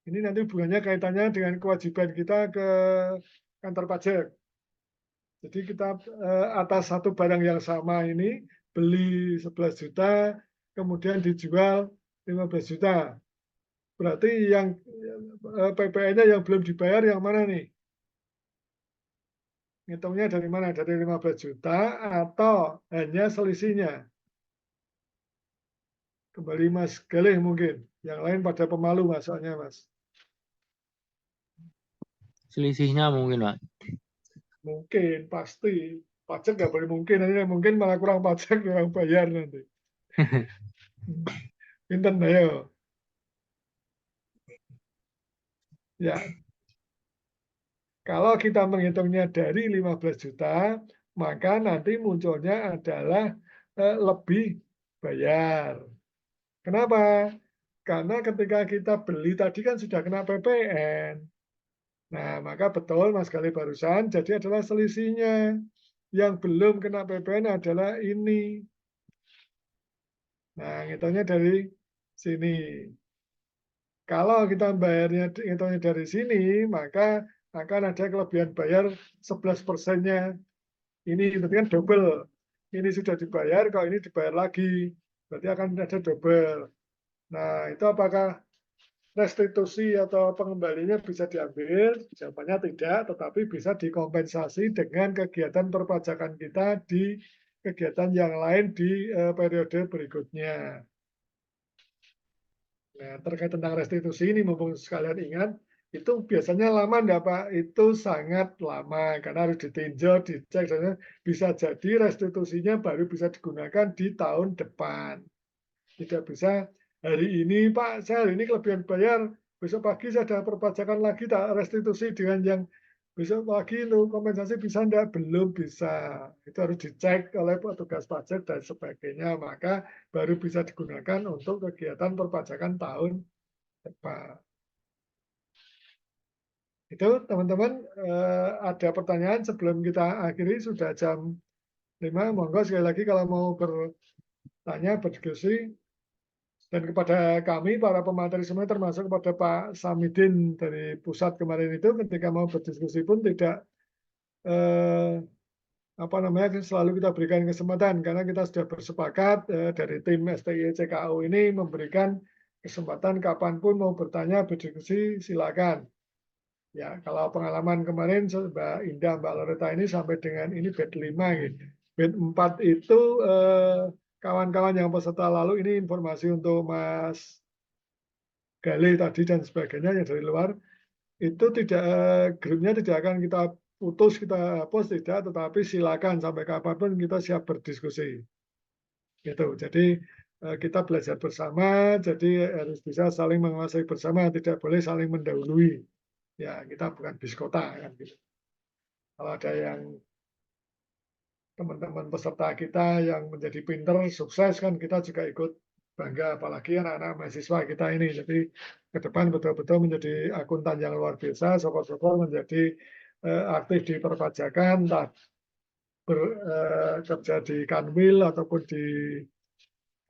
Ini nanti hubungannya kaitannya dengan kewajiban kita ke kantor pajak. Jadi kita atas satu barang yang sama ini beli 11 juta, kemudian dijual 15 juta. Berarti yang PPN-nya yang belum dibayar yang mana nih? Ngitungnya dari mana? Dari 15 juta atau hanya selisihnya? Kembali Mas Galih mungkin. Yang lain pada pemalu masanya Mas. Selisihnya mungkin Pak. Mungkin, pasti. Pajak nggak boleh mungkin. Nanti mungkin malah kurang pajak yang bayar nanti. Pinten ayo. Ya. Kalau kita menghitungnya dari 15 juta, maka nanti munculnya adalah lebih bayar. Kenapa? Karena ketika kita beli tadi kan sudah kena PPN. Nah, maka betul Mas Gali barusan, jadi adalah selisihnya. Yang belum kena PPN adalah ini. Nah, ngitungnya dari sini. Kalau kita bayarnya ngitungnya dari sini, maka akan ada kelebihan bayar 11%-nya. Ini berarti kan double. Ini sudah dibayar, kalau ini dibayar lagi. Berarti akan ada double. Nah, itu apakah restitusi atau pengembaliannya bisa diambil? Jawabannya tidak, tetapi bisa dikompensasi dengan kegiatan perpajakan kita di kegiatan yang lain di periode berikutnya. Nah, terkait tentang restitusi ini, mumpung sekalian ingat, itu biasanya lama enggak Pak? Itu sangat lama, karena harus ditinjau, dicek, dan bisa jadi restitusinya baru bisa digunakan di tahun depan. Tidak bisa hari ini, Pak, saya hari ini kelebihan bayar, besok pagi saya ada perpajakan lagi, tak restitusi dengan yang besok pagi itu kompensasi bisa enggak? Belum bisa. Itu harus dicek oleh petugas pajak dan sebagainya, maka baru bisa digunakan untuk kegiatan perpajakan tahun depan. Itu teman-teman ada pertanyaan sebelum kita akhiri, sudah jam 5, monggo sekali lagi kalau mau bertanya, berdiskusi. Dan kepada kami, para pemateri semua, termasuk kepada Pak Samidin dari pusat kemarin itu, ketika mau berdiskusi pun tidak selalu kita berikan kesempatan, karena kita sudah bersepakat dari tim STI CKU ini memberikan kesempatan kapanpun mau bertanya, berdiskusi, silakan. Ya, kalau pengalaman kemarin Mbak Indah, Mbak Loreta ini sampai dengan ini bed 5 gitu. Bed 4 itu kawan-kawan yang peserta lalu, ini informasi untuk Mas Gali tadi dan sebagainya yang dari luar, itu tidak, grupnya tidak akan kita putus, kita hapus, tidak, tetapi silakan sampai kapanpun kita siap berdiskusi. Gitu. Jadi kita belajar bersama, jadi harus bisa saling menguasai bersama, tidak boleh saling mendahului. Ya, kita bukan biskota kan gitu. Kalau ada yang teman-teman peserta kita yang menjadi pinter, sukses kan kita juga ikut bangga, apalagi anak-anak mahasiswa kita ini. Jadi ke depan betul-betul menjadi akuntan yang luar biasa, syukur-syukur menjadi aktif di perpajakan, entah bekerja di Kanwil ataupun di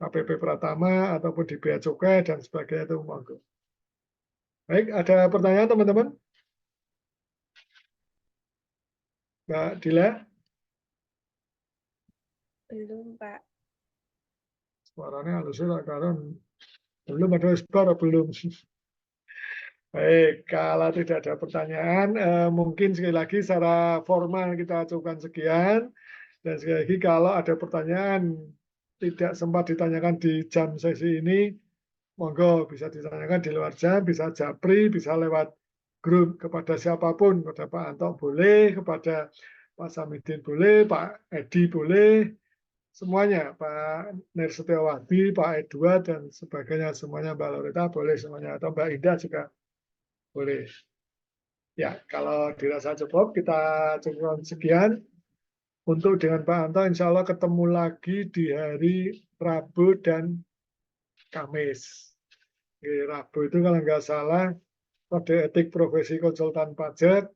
KPP Pratama ataupun di Bea Cukai dan sebagainya itu monggo. Baik, ada pertanyaan teman-teman? Mbak Dila? Belum, Pak. Suaranya halus karena belum ada isbar belum. Baik, kalau tidak ada pertanyaan, mungkin sekali lagi secara formal kita ajukan sekian. Dan sekali lagi kalau ada pertanyaan tidak sempat ditanyakan di jam sesi ini, monggo bisa ditanyakan di luar jam, bisa japri, bisa lewat grup kepada siapapun, kepada Pak Anto boleh, kepada Pak Samidin boleh, Pak Edi boleh, semuanya, Pak Nersetiawati, Pak Edward, dan sebagainya, semuanya, Mbak Loreta boleh semuanya, atau Mbak Indah juga boleh. Ya, kalau dirasa cukup, kita cukupkan sekian. Untuk dengan Pak Anto, insya Allah ketemu lagi di hari Rabu dan Kamis. Rabu itu kalau nggak salah, kode etik profesi konsultan pajak,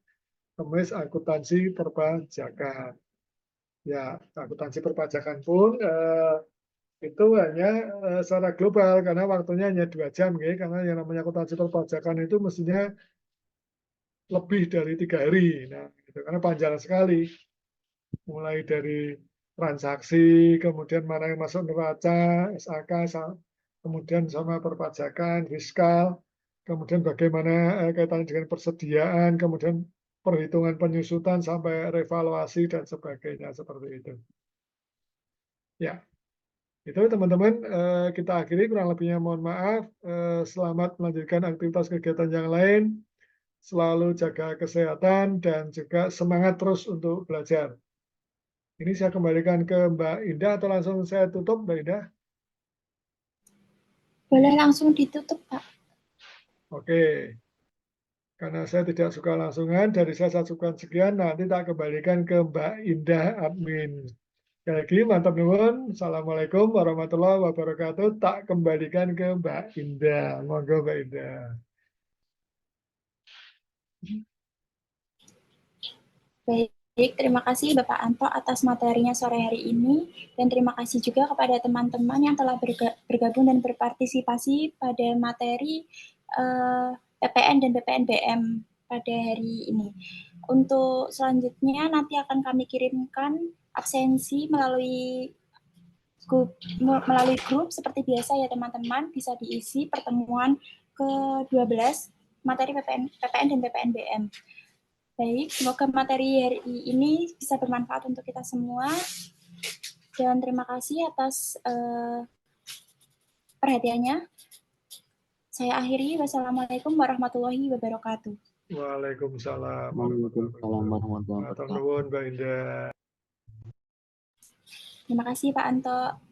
Kamis akuntansi perpajakan. Ya, akuntansi perpajakan pun itu hanya secara global, karena waktunya hanya 2 jam, ya, karena yang namanya akuntansi perpajakan itu mestinya lebih dari 3 hari. Nah, gitu, karena panjang sekali. Mulai dari transaksi, kemudian mana yang masuk neraca, SAK, kemudian sama perpajakan, fiskal, kemudian bagaimana kaitannya dengan persediaan, kemudian perhitungan penyusutan sampai revaluasi dan sebagainya seperti itu. Ya, itu teman-teman kita akhiri, kurang lebihnya mohon maaf. Selamat melanjutkan aktivitas kegiatan yang lain. Selalu jaga kesehatan dan juga semangat terus untuk belajar. Ini saya kembalikan ke Mbak Indah atau langsung saya tutup, Mbak Indah? Boleh langsung ditutup, Pak. Oke. Karena saya tidak suka langsungan, dari saya suka sekian, nanti tak kembalikan ke Mbak Indah admin. Sekali lagi, mantap nuwun. Assalamualaikum warahmatullahi wabarakatuh. Tak kembalikan ke Mbak Indah. Monggo Mbak Indah. Baik, terima kasih Bapak Anto atas materinya sore hari ini, dan terima kasih juga kepada teman-teman yang telah bergabung dan berpartisipasi pada materi PPN dan PPNBM pada hari ini. Untuk selanjutnya nanti akan kami kirimkan absensi melalui grup seperti biasa ya teman-teman, bisa diisi pertemuan ke-12 materi PPN dan PPNBM. Baik, semoga materi hari ini bisa bermanfaat untuk kita semua. Dan terima kasih atas perhatiannya. Saya akhiri. Wassalamualaikum warahmatullahi wabarakatuh. Waalaikumsalam. Waalaikumsalam warahmatullahi Mantap wabarakatuh. nuwun Mbak Indah. Terima kasih Pak Anto.